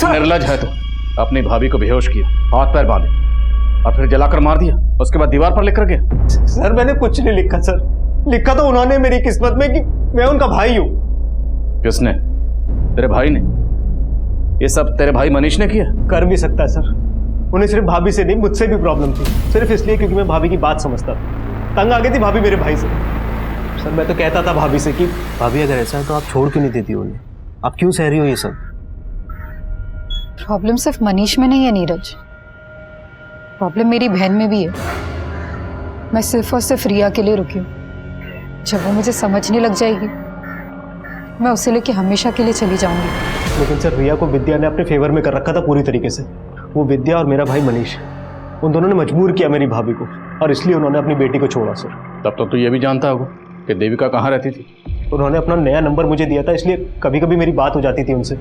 निर्लज है तो अपनी भाभी को बेहोश किया, हाथ पैर बांधे और फिर जलाकर मार दिया। उसके बाद दीवार पर लिख कर गया। सर मैंने कुछ नहीं लिखा सर, लिखा तो उन्होंने मेरी किस्मत में कि मैं उनका भाई हूँ। किसने? तेरे भाई ने? ये सब तेरे भाई मनीष ने किया? कर भी सकता है सर, उन्हें सिर्फ भाभी से नहीं मुझसे भी प्रॉब्लम थी, सिर्फ इसलिए क्योंकि मैं भाभी की बात समझता था। तंग आ गई थी भाभी मेरे भाई से। सर मैं तो कहता था भाभी से कि भाभी अगर ऐसा है तो आप छोड़ क्यों नहीं देती उन्हें, आप क्यों सह रही हो ये सब? प्रॉब्लम सिर्फ मनीष में नहीं है नीरज, प्रॉब्लम मेरी बहन में भी है। मैं सिर्फ और सिर्फ रिया के लिए रुकी हूँ। जब वो मुझे समझने लग जाएगी मैं उसे लेके हमेशा के लिए चली जाऊंगी। लेकिन सर रिया को विद्या ने अपने फेवर में कर रखा था पूरी तरीके से। वो विद्या और मेरा भाई मनीष, उन दोनों ने मजबूर किया मेरी भाभी को और इसलिए उन्होंने अपनी बेटी को छोड़ा सर। तब तो तू ये भी जानता होगा कि देविका कहाँ रहती थी? उन्होंने अपना नया नंबर मुझे दिया था, इसलिए कभी कभी मेरी बात हो जाती थी उनसे।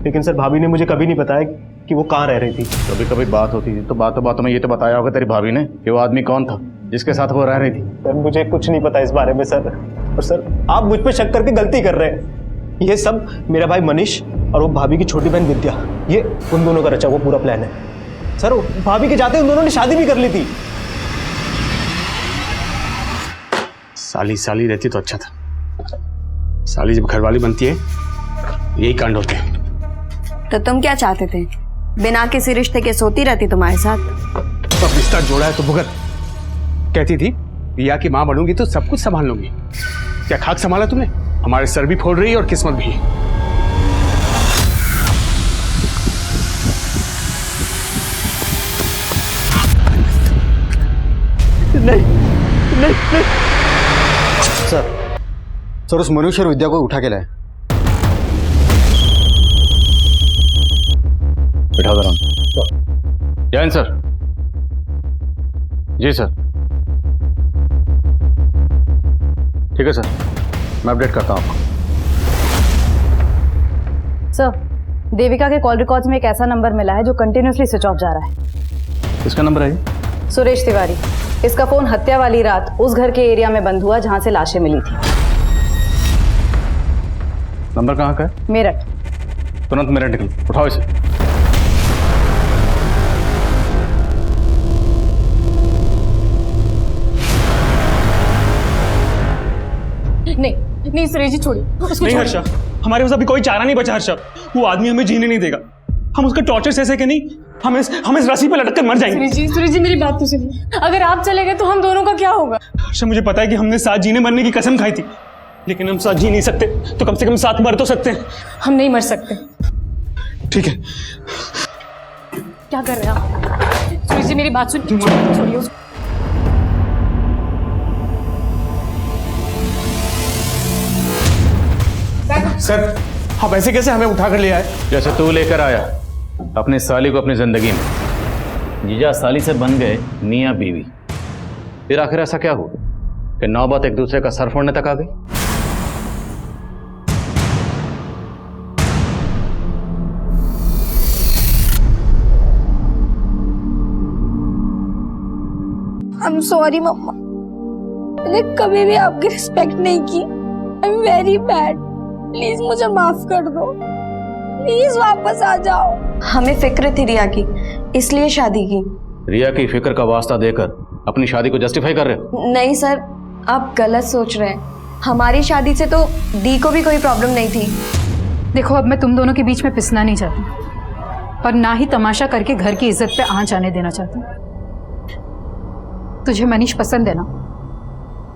लेकिन सर भाभी ने मुझे कभी नहीं बताया कि वो कहाँ रह रही थी। कभी कभी बात होती थी तो बातों में ये तो बताया होगा तेरी भाभी ने कि वो आदमी कौन था जिसके साथ वो रह रही थी। सर मुझे कुछ नहीं पता इस बारे में सर, और सर आप मुझ पर शक करके गलती कर रहे हैं। ये सब मेरा भाई मनीष और वो भाभी की छोटी बहन विद्या, ये उन दोनों का रचा हुआ पूरा प्लान है सर। भाभी के जाते उन दोनों ने शादी भी कर ली थी। साली साली रहती तो अच्छा था, साली जब घरवाली बनती है यही कांड होते हैं। तो तुम क्या चाहते थे? बिना किसी रिश्ते के सोती रहती तुम्हारे साथ? तो रिश्ता जोड़ा है तो भुगत। कहती थी रिया की माँ बनूंगी तो सब कुछ संभाल लूंगी। क्या खाक संभाला तुमने? हमारे सर भी फोड़ रही है और किस्मत भी। नहीं। सर उस मनुष्य और विद्या को उठा के लाए। बिठा दो जैन सर। जी सर। ठीक है सर, मैं अपडेट करता हूँ आपको। सर, देविका के कॉल रिकॉर्ड्स में एक ऐसा नंबर मिला है जो कंटिन्यूसली स्विच ऑफ जा रहा है। किसका नंबर है? सुरेश तिवारी। इसका फोन हत्या वाली रात उस घर के एरिया में बंद हुआ जहां से लाशें मिली थी। नंबर कहाँ का है? मेरठ। तुरंत मेरठ निकल, उठाओ इसे। नहीं सुरेश जी छोड़िए उसको। नहीं हर्षा, हमारे पास अभी कोई चारा नहीं बचा हर्षा। वो आदमी हमें जीने नहीं देगा। हम उसका टॉर्चर सह के नहीं, हम इस रस्सी पे लटक कर मर जाएंगे। सुरेश जी मेरी बात तो सुनिए। अगर आप चले गए तो हम दोनों का क्या होगा? हर्षा मुझे पता है कि हमने साथ जीने मरने की कसम खाई थी, लेकिन हम साथ जी नहीं सकते तो कम से कम साथ मर तो सकते हैं। हम नहीं मर सकते। ठीक है। क्या कर रहे हैं आप? सुरेश जी मेरी बात सुनिए, छोड़िए उसको। सर आप ऐसे कैसे हमें उठा कर ले आए? जैसे तू लेकर आया अपनी साली को अपनी जिंदगी में। जीजा साली से बन गए मियां बीवी। फिर आखिर ऐसा क्या हुआ कि नौबत एक दूसरे का सर फोड़ने तक आ गई? आई एम सॉरी मम्मा, मैंने कभी भी आपकी रिस्पेक्ट नहीं की। I am very bad, please मुझे माफ कर दो, प्लीज वापस आ जाओ। हमें फिक्र थी रिया की, इसलिए शादी की। रिया की फिक्र का वास्ता देकर अपनी शादी को जस्टिफाई कर रहे हो? नहीं सर, आप गलत सोच रहे हैं। हमारी शादी से तो दी को भी कोई प्रॉब्लम नहीं थी। देखो अब मैं तुम दोनों के बीच में पिसना नहीं चाहती और ना ही तमाशा करके घर की इज्जत पे आंच आने देना चाहती। तुझे मनीष पसंद है ना,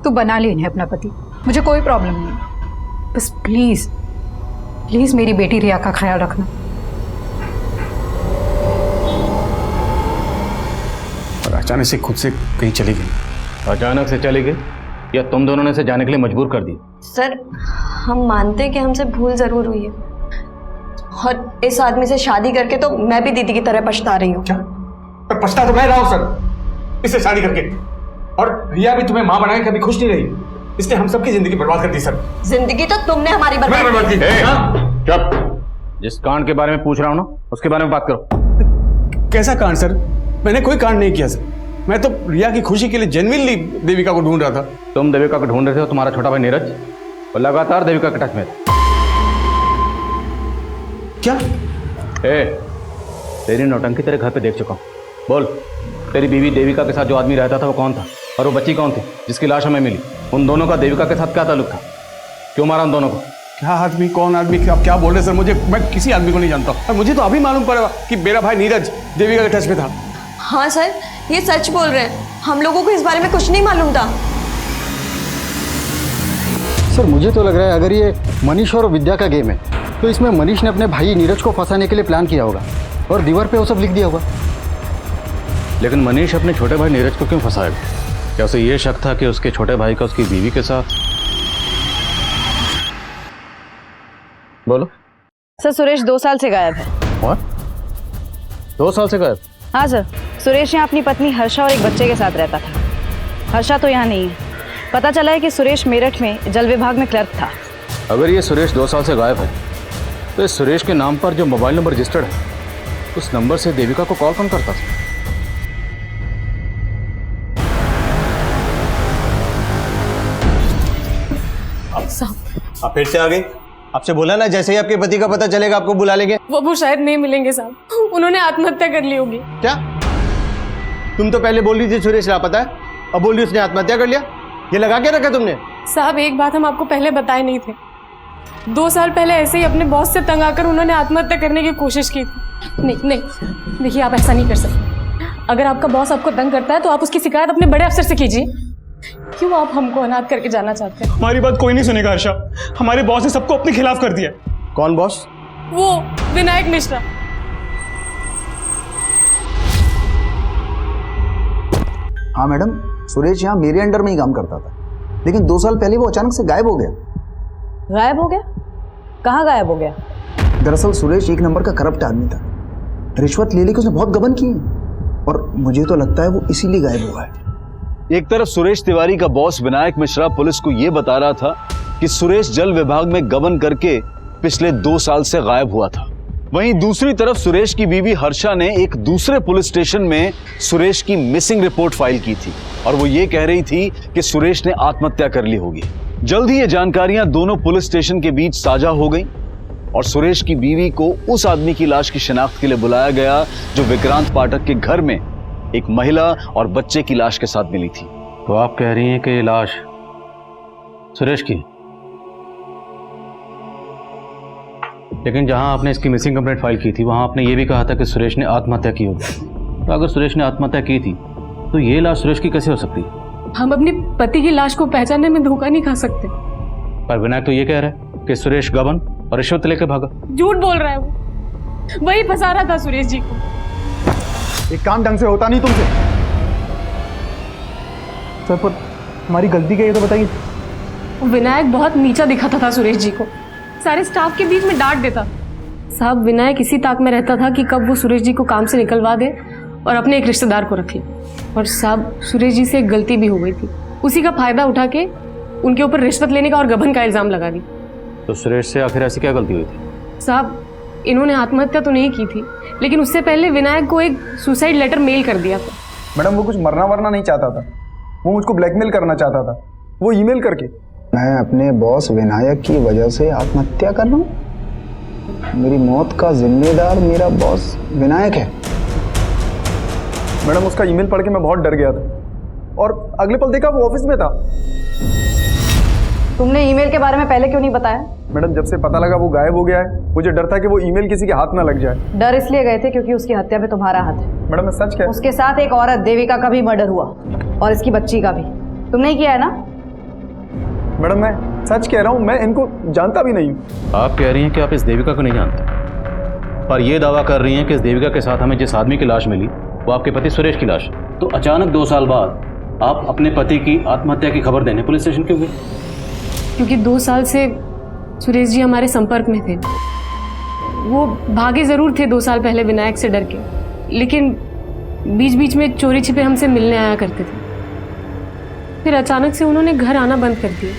तू बना ले इन्हें अपना पति, मुझे कोई प्रॉब्लम नहीं। बस प्लीज प्लीज मेरी बेटी रिया का ख्याल रखना। अचानक से खुद से कहीं चली गई। अचानक से चली गई या तुम दोनों ने इसे जाने के लिए मजबूर कर दी? सर हम मानते हैं कि हमसे भूल जरूर हुई है, और इस आदमी से शादी करके तो मैं भी दीदी की तरह पछता रही हूँ। पर पछता तो मैं रहा हूँ सर इससे शादी करके, और रिया भी तुम्हें माँ बनाए कभी खुश नहीं रही, इसने हम सबकी जिंदगी बर्बाद कर दी सर। जिंदगी तो तुमने हमारी बर्बाद की। चुप, जिस कांड के बारे में पूछ रहा हूँ ना उसके बारे में बात करो। कैसा कांड सर? मैंने कोई कांड नहीं किया सर, मैं तो रिया की खुशी के लिए जेन्युइनली देविका को ढूंढ रहा था। तुम देविका को ढूंढ रहे थे और तुम्हारा छोटा भाई नीरज और लगातार देविका के टच में था। क्या? तेरी नौटंकी तेरे घर पे देख चुका हूँ। बोल, तेरी बीवी देविका के साथ जो आदमी रहता था वो कौन था, और वो बच्ची कौन थी जिसकी लाश हमें मिली? उन दोनों का देविका के साथ क्या ताल्लुक था? क्यों मारा उन दोनों को? क्या आदमी, कौन आदमी, आप क्या बोल रहे सर? मैं किसी आदमी को नहीं जानता, और मुझे तो अभी मालूम पड़ा कि मेरा भाई नीरज देविका के टच में था। हाँ सर, ये सच बोल रहे हैं, हम लोगों को इस बारे में कुछ नहीं मालूम था। सर मुझे तो लग रहा है अगर ये मनीष और विद्या का गेम है तो इसमें मनीष ने अपने भाई नीरज को फंसाने के लिए प्लान किया होगा और दीवार पे वो सब लिख दिया होगा। लेकिन मनीष अपने छोटे भाई नीरज को क्यों फंसाएगा? क्या उसे ये शक था कि उसके छोटे भाई का उसकी बीवी के साथ? बोलो। सर सुरेश 2 साल से गायब है। What? 2 साल से गायब? हाँ सर, सुरेश यहाँ अपनी पत्नी हर्षा और एक बच्चे के साथ रहता था। हर्षा तो यहाँ नहीं है। पता चला है कि सुरेश मेरठ में जल विभाग में क्लर्क था। अगर ये सुरेश 2 साल से गायब है तो इस सुरेश के नाम पर जो मोबाइल नंबर रजिस्टर्ड है उस नंबर से देविका को कॉल कौन करता था? आप फिर से आ गई? आपसे बोला ना जैसे ही आपके पति का पता चलेगा आपको बुला लेंगे। वो शायद नहीं मिलेंगे साहब, उन्होंने आत्महत्या कर ली होगी। क्या? तुम तो पहले बोल रही थी सुरेश लापता है, अब बोल रही उसने आत्महत्या कर लिया। ये लगा के रखा तुमने? साहब एक बात हम आपको पहले बताए नहीं थे, 2 साल पहले ऐसे ही अपने बॉस से तंग आकर उन्होंने आत्महत्या करने की कोशिश की थी। नहीं देखिए, आप ऐसा नहीं कर सकते। अगर आपका बॉस आपको तंग करता है तो आप उसकी शिकायत अपने बड़े अफसर से कीजिए। क्यों आप हमको अनाथ करके जाना चाहते हैं? हमारी बात कोई नहीं सुनेगा हर्षा, हमारे बॉस ने सबको अपने खिलाफ कर दिया। कौन बॉस? वो विनायक मिश्रा। हाँ मैडम, सुरेश यहाँ मेरे अंडर में ही काम करता था, लेकिन 2 साल पहले वो अचानक से गायब हो गया। गायब हो गया? कहाँ गायब हो गया? दरअसल सुरेश एक नंबर का करप्ट आदमी था, रिश्वत ले लेके उसने बहुत गबन की और मुझे तो लगता है वो इसीलिए गायब हुआ है। एक तरफ सुरेश तिवारी का बॉस विनायक मिश्रा पुलिस को यह बता रहा था कि सुरेश जल विभाग में गबन करके पिछले 2 साल से गायब हुआ था, वहीं दूसरी तरफ सुरेश की बीवी हर्षा ने एक दूसरे पुलिस स्टेशन में सुरेश की मिसिंग रिपोर्ट फाइल की थी और वो ये कह रही थी कि सुरेश ने आत्महत्या कर ली होगी। जल्द ही ये जानकारियां दोनों पुलिस स्टेशन के बीच साझा हो गई और सुरेश की बीवी को उस आदमी की लाश की शिनाख्त के लिए बुलाया गया जो विक्रांत पाठक के घर में एक महिला और बच्चे की लाश के साथ मिली थी। तो आप कह रही हैं कि ये लाश सुरेश की? लेकिन जहां आपने इसकी मिसिंग कंप्लेंट फाइल की थी वहां आपने ये भी कहा था कि सुरेश ने आत्महत्या की होगी। तो अगर सुरेश ने आत्महत्या की थी तो ये लाश सुरेश की कैसे हो सकती है? हम अपने पति की लाश को पहचानने में धोखा नहीं खा सकते। पर विनायक तो ये कह रहा है कि सुरेश गबन और रिश्वत लेकर भागा। झूठ बोल रहा है वो, वही फंसा रहा था सुरेश जी को। एक काम ढंग से होता नहीं तुमसे। सर पर हमारी गलती क्या है तो बताइए। विनायक बहुत नीचा दिखाता था सुरेश जी को, सारे स्टाफ के बीच में डांट देता। साहब विनायक इसी ताक में रहता था कि कब वो सुरेश जी को काम से निकलवा दे और अपने एक रिश्तेदार को रख ले। और साहब सुरेश जी से एक गलती भी हो गई थी, उसी का फायदा उठा के उनके ऊपर रिश्वत लेने का और गबन का इल्जाम लगा दी। तो सुरेश से आखिर ऐसी क्या गलती हुई थी? साहब इन्होंने आत्महत्या तो नहीं की थी, लेकिन उससे पहले विनायक को एक सुसाइड लेटर मेल कर दिया था। मैडम वो कुछ मरना वरना नहीं चाहता था, वो मुझको ब्लैकमेल करना चाहता था, वो ईमेल करके। मैं अपने बॉस विनायक की वजह से आत्महत्या कर रहा हूँ? मेरी मौत का जिम्मेदार मेरा बॉस विनायक है। मैडम उसका ईमेल पढ़ के मैं बहुत डर गया था और अगले पल देखा वो ऑफिस में था। तुमने ईमेल के बारे में पहले क्यों नहीं बताया? मैडम जब से पता लगा वो गायब हो गया है, मुझे डर था कि वो ईमेल किसी के हाथ ना लग जाए। डर इसलिए गए थे क्योंकि उसकी हत्या में तुम्हारा हाथ है। मैडम मैं सच कह, उसके साथ एक औरत देविका का भी मर्डर हुआ और इसकी बच्ची का भी। तुमने ही किया है ना? मैडम मैं सच कह रहा हूँ, मैं इनको जानता भी नहीं हूँ। आप कह रही हैं कि आप इस देविका को नहीं जानते, पर यह दावा कर रही हैं कि इस देविका के साथ हमें जिस आदमी की लाश मिली वो आपके पति सुरेश की लाश है। तो अचानक 2 साल बाद आप अपने पति की आत्महत्या की खबर देने पुलिस स्टेशन क्यों गए? क्योंकि 2 साल से सुरेश जी हमारे संपर्क में थे। वो भागे जरूर थे 2 साल पहले विनायक से डर के, लेकिन बीच बीच में चोरी छिपे हमसे मिलने आया करते थे। फिर अचानक से उन्होंने घर आना बंद कर दिया।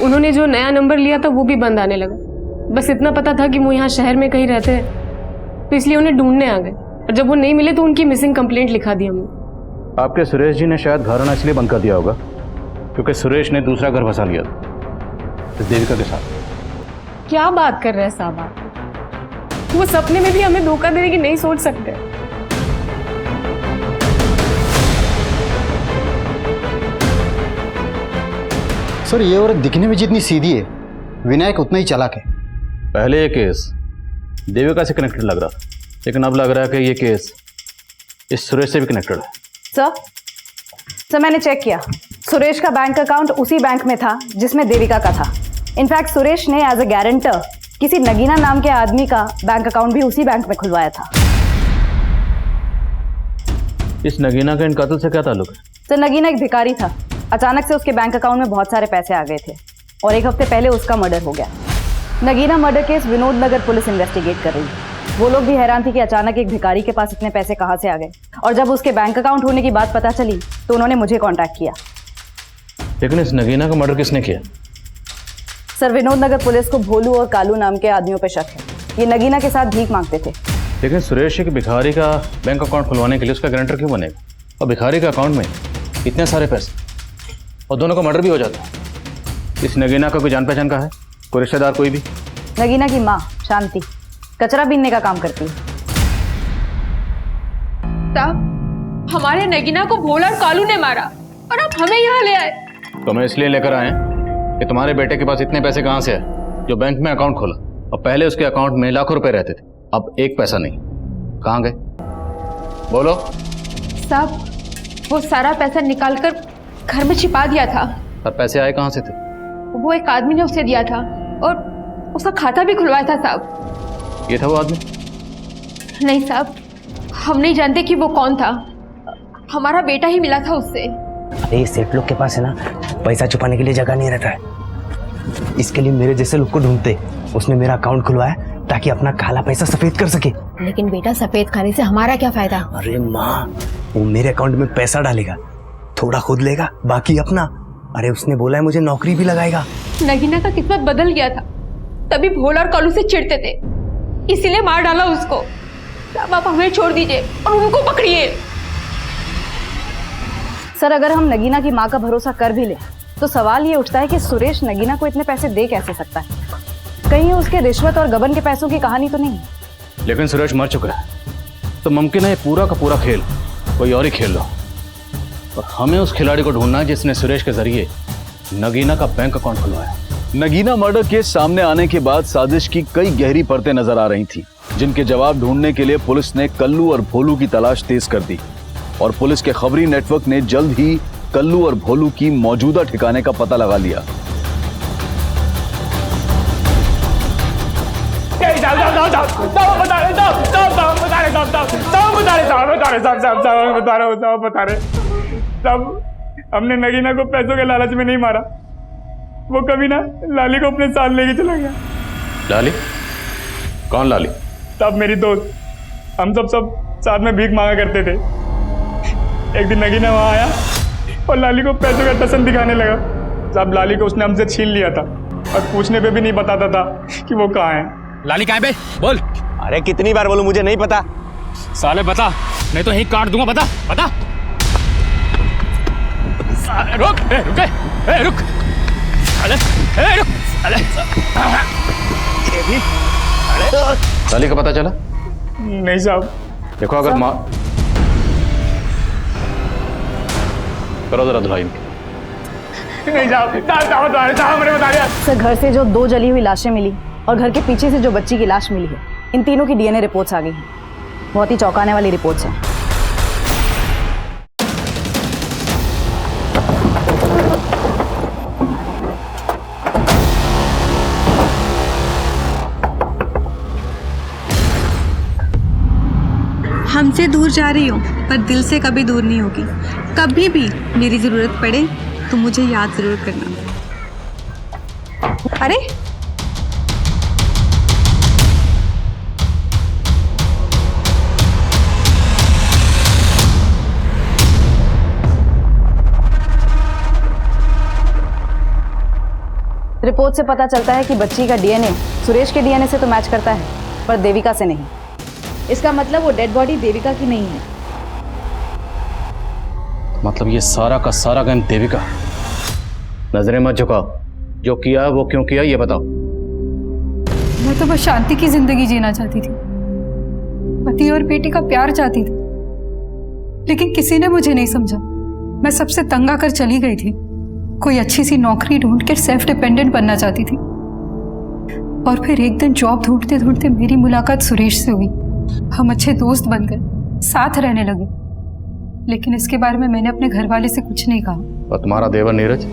उन्होंने जो नया नंबर लिया था वो भी बंद आने लगा। बस इतना पता था कि वो यहाँ शहर में कहीं रहते हैं, तो इसलिए उन्हें ढूंढने आ गए, और जब वो नहीं मिले तो उनकी मिसिंग कंप्लेंट लिखा दी हमने। आपके सुरेश जी ने शायद घर आना इसलिए बंद कर दिया होगा क्योंकि सुरेश ने दूसरा घर बसा लिया था इस देविका के साथ। क्या बात कर रहे हैं साहब आप? वो सपने में भी हमें धोखा देने की नहीं सोच सकते। सर ये औरत दिखने में जितनी सीधी है, विनायक उतना ही चालाक है। पहले ये केस देविका से कनेक्टेड लग रहा था, लेकिन अब लग रहा है कि ये केस इस सुरेश से भी कनेक्टेड है। सर मैंने चेक किया, सुरेश का बैंक अकाउंट उसी बैंक में था जिसमें देविका का था। इनफैक्ट सुरेश ने एज अ गारंटर किसी नगीना नाम के आदमी का बैंक अकाउंट भी उसी बैंक में खुलवाया था। इस नगीना का इन कत्ल से क्या ताल्लुक है? सर नगीना एक भिखारी था। अचानक से उसके बैंक अकाउंट में बहुत सारे पैसे आ गए थे और 1 हफ्ते पहले उसका मर्डर हो गया। नगीना मर्डर केस विनोद नगर पुलिस इन्वेस्टिगेट कर रही है। वो लोग भी हैरान थी कि अचानक एक भिखारी के पास इतने पैसे कहाँ से आ गए, और जब उसके बैंक अकाउंट होने की बात पता चली तो उन्होंने मुझे कॉन्टैक्ट किया। लेकिन इस नगीना का मर्डर किसने किया? सर विनोद नगर पुलिस को भोलू और कालू नाम के आदमियों पर शक है। ये नगीना के साथ भीख मांगते थे। लेकिन सुरेश एक भिखारी का बैंक अकाउंट खुलवाने के लिए उसका गारंटर क्यों बनेगा? और भिखारी के अकाउंट में इतने सारे पैसे, और दोनों का मर्डर भी हो जाता है। इस नगीना का कोई जान पहचान का है? कोई रिश्तेदार कोई भी? नगीना की माँ शांति कचरा बीनने का काम करती है। साहब हमारे नगीना को भोला और कालू ने मारा और अब हमें यहाँ ले आए। तो मैं इसलिए लेकर आए कि तुम्हारे बेटे के पास इतने पैसे कहाँ से आए जो बैंक में अकाउंट खोला, और पहले उसके अकाउंट में लाखों रुपए रहते थे, अब 1 पैसा नहीं। कहाँ गए? बोलो। साहब वो सारा पैसा निकालकर घर में छिपा दिया था। और पैसे आए कहाँ से थे? वो एक आदमी ने उसे दिया था और उसका खाता भी खुलवाया था साहब। ये था वो आदमी? नहीं साहब, हम नहीं जानते कि वो कौन था। हमारा बेटा ही मिला था उससे। अरे ये सेठ लोग के पास है ना, पैसा छुपाने के लिए जगह नहीं रहता है। इसके लिए मेरे जैसे लोग को ढूंढते। उसने मेरा अकाउंट खुलवाया ताकि अपना काला पैसा सफेद कर सके। लेकिन बेटा सफेद खाने से हमारा क्या फायदा? अरे माँ, वो मेरे अकाउंट में पैसा डालेगा, थोड़ा खुद लेगा, बाकी अपना। अरे उसने बोला है मुझे नौकरी भी लगाएगा। नगीना का किस्मत बदल गया था, तभी भोला और कालू से चिढ़ते थे, इसीलिए मार डाला उसको। अब आप हमें छोड़ दीजिए और उनको पकड़िए। सर अगर हम नगीना की माँ का भरोसा कर भी ले तो सवाल ये उठता है कि सुरेश नगीना को इतने पैसे दे कैसे सकता है? कहीं उसके रिश्वत और गबन के पैसों की कहानी तो नहीं? लेकिन सुरेश मर चुका है, तो मुमकिन है ये पूरा का पूरा खेल कोई और ही खेल रहा, और हमें उस खिलाड़ी को ढूंढना है जिसने सुरेश के जरिए नगीना का बैंक अकाउंट खुलवाया। नगीना मर्डर केस सामने आने के बाद साजिश की कई गहरी परतें नजर आ रही थी, जिनके जवाब ढूंढने के लिए पुलिस ने कल्लू और भोलू की तलाश तेज कर दी, और पुलिस के खबरी नेटवर्क ने जल्द ही कल्लू और भोलू की मौजूदा ठिकाने का पता लगा लिया। हमने नगीना को पैसों के लालच में नहीं मारा, वो कभी ना लाली को अपने साथ लेके चला गया। लाली? कौन लाली? तब मेरी दोस्त, हम सब साथ में भीख मांगा करते थे। एक दिन नगीना वहां आया और लाली को पैसों का टसन दिखाने लगा। साहब लाली को उसने हमसे छीन लिया था और पूछने पे भी नहीं बताता था कि वो कहाँ है। लाली कहाँ है बे? बोल। अरे कितनी बार बोलूं, मुझे नहीं पता। साले बता, नहीं तो यहीं काट दूंगा। बता बता। रुक रुक लाली का पता चला? नहीं साहब। देखो अगर माँ करो जरा धुलाई। नहीं साहब, सर घर से जो 2 जली हुई लाशें मिली और घर के पीछे से जो बच्ची की लाश मिली है, इन तीनों की डीएनए रिपोर्ट्स आ गई हैं। बहुत ही चौंकाने वाली रिपोर्ट्स हैं। हमसे दूर जा रही हूँ, पर दिल से कभी दूर नहीं होगी। कभी भी मेरी ज़रूरत पड़े तो मुझे याद ज़रूर करना। अरे रिपोर्ट से पता चलता है कि बच्ची का डीएनए सुरेश के डीएनए से तो मैच करता है, पर देविका से नहीं। इसका मतलब वो डेड बॉडी देविका की नहीं है। मतलब ये सारा का सारा गेम देविका। नजरें मत झुकाओ, जो किया वो क्यों किया ये बताओ। मैं तो बस शांति की जिंदगी जीना चाहती थी, पति और बेटी का प्यार चाहती थी, लेकिन किसी ने मुझे नहीं समझा। मैं सबसे तंग आकर चली गई थी। कोई अच्छी सी नौकरी ढूंढ कर सेल्फ डिपेंडेंट बनना चाहती थी। और फिर एक दिन जॉब ढूंढते ढूंढते मेरी मुलाकात सुरेश से हुई। हम अच्छे दोस्त बन गए, साथ रहने लगे। लेकिन इसके बारे में मैंने अपने घर वाले से कुछ नहीं कहा। और तुम्हारा देवर नीरज,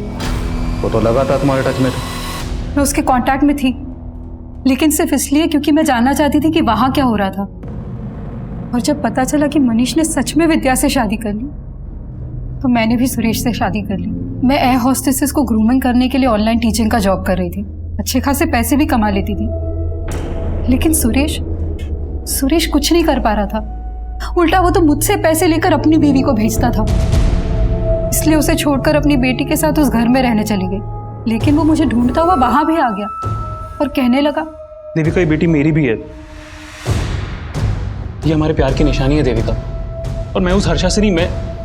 वो तो लगातार तुम्हारे टच में था। मैं उसके कांटेक्ट में थी, लेकिन सिर्फ इसलिए क्योंकि मैं जानना चाहती थी कि वहां क्या हो रहा था। और जब पता चला कि मनीष ने सच में विद्या से शादी कर ली, तो मैंने भी सुरेश से शादी कर ली। मैं एयर होस्टेसेस को ग्रूमिंग करने के लिए ऑनलाइन टीचिंग का जॉब कर रही थी। अच्छे खासे पैसे भी कमा लेती थी। लेकिन सुरेश कुछ नहीं कर पा रहा था। उल्टा वो तो मुझसे पैसे लेकर अपनी बीवी को भेजता था। इसलिए उसे छोड़कर अपनी बेटी के साथ उस घर में रहने चली गई। लेकिन वो मुझे ढूंढता हुआ वहां भी आ गया और कहने लगा, देविका ये बेटी मेरी भी है। ये हमारे प्यार की निशानी है देविका। और मैं उस हर्षा से नहीं,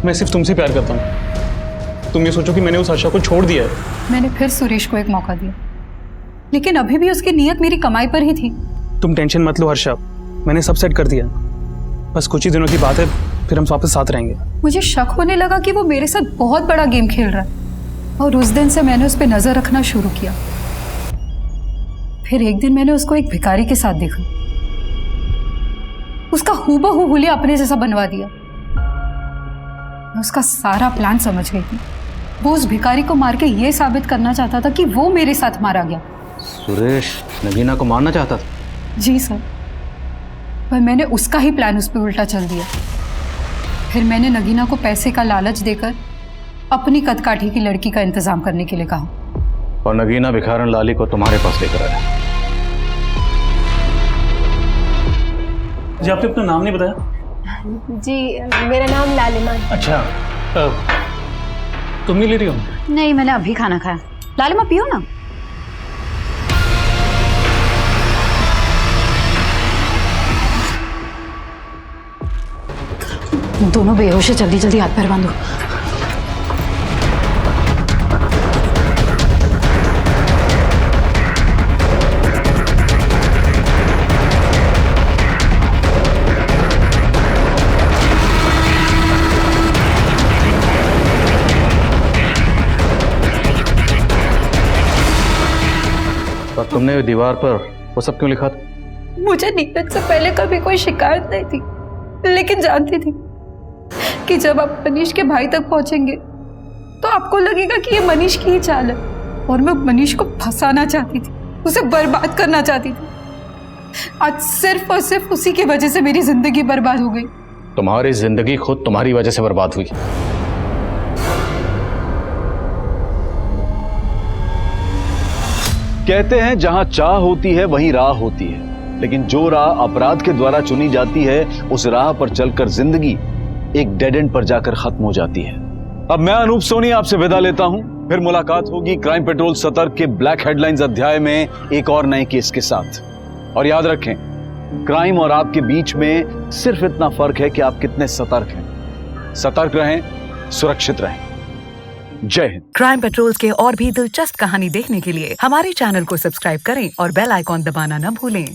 मैं सिर्फ तुमसे प्यार करता हूँ। तुम ये सोचो कि मैंने उस हर्षा को छोड़ दिया है। मैंने फिर सुरेश को एक मौका दिया, लेकिन अभी भी उसकी नीयत मेरी कमाई पर ही थी। तुम टेंशन मत लो हर्षा, मैंने सब सेट कर दिया। बस कुछ ही दिनों की बात है, फिर हम वापस साथ रहेंगे। मुझे शक होने लगा कि वो मेरे साथ बहुत बड़ा गेम खेल रहा है। और उस दिन से मैंने उस पर नजर रखना शुरू किया। फिर एक दिन मैंने उसको एक भिखारी के साथ देखा। उसका हूबहू हुलिया अपने जैसा बनवा दिया। मैं उसका सारा प्लान समझ गई थी। वो उस भिखारी को मार के ये साबित करना चाहता था कि वो मेरे साथ मारा गया। सुरेश नगीना को मारना चाहता था? जी सर, पर मैंने उसका ही प्लान उस पर उल्टा चल दिया। फिर मैंने नगीना को पैसे का लालच देकर अपनी कदकाठी की लड़की का इंतजाम करने के लिए कहा। और नगीना भिखारन लाली को तुम्हारे पास लेकर आया। जी आपने अपना नाम नहीं बताया? जी मेरा नाम लालिमा है। अच्छा, तुम नहीं ले रही हो? नहीं, मैंने अभी खाना खाया। लालिमा पियो ना। दोनों बेहोश है, जल्दी जल्दी हाथ पैर बांधो। पर तुमने दीवार पर वो सब क्यों लिखा था? मुझे नीरज से पहले कभी कोई शिकायत नहीं थी, लेकिन जानती थी कि जब आप मनीष के भाई तक पहुंचेंगे तो आपको लगेगा कि ये मनीष की ही चाल है। और मैं मनीष को फंसाना चाहती थी, उसे बर्बाद करना चाहती थी। आज सिर्फ और सिर्फ उसी की वजह से मेरी जिंदगी बर्बाद हो गई। तुम्हारी जिंदगी खुद तुम्हारी वजह से बर्बाद हुई। कहते हैं जहां चाह होती है वहीं राह होती है, लेकिन जो राह अपराध के द्वारा चुनी जाती है उस राह पर चलकर जिंदगी एक डेड एंड पर जाकर खत्म हो जाती है। अब मैं अनूप सोनी आपसे विदा लेता हूं। फिर मुलाकात होगी क्राइम पेट्रोल सतर्क के ब्लैक हेडलाइंस अध्याय में एक और नए केस के साथ। और याद रखें, क्राइम और आपके बीच में सिर्फ इतना फर्क है कि आप कितने सतर्क हैं। सतर्क रहें, सुरक्षित रहें। जय हिंद। क्राइम पेट्रोल्स के और भी दिलचस्प कहानी देखने के लिए हमारे चैनल को सब्सक्राइब करें और बेल आइकॉन दबाना न भूलें।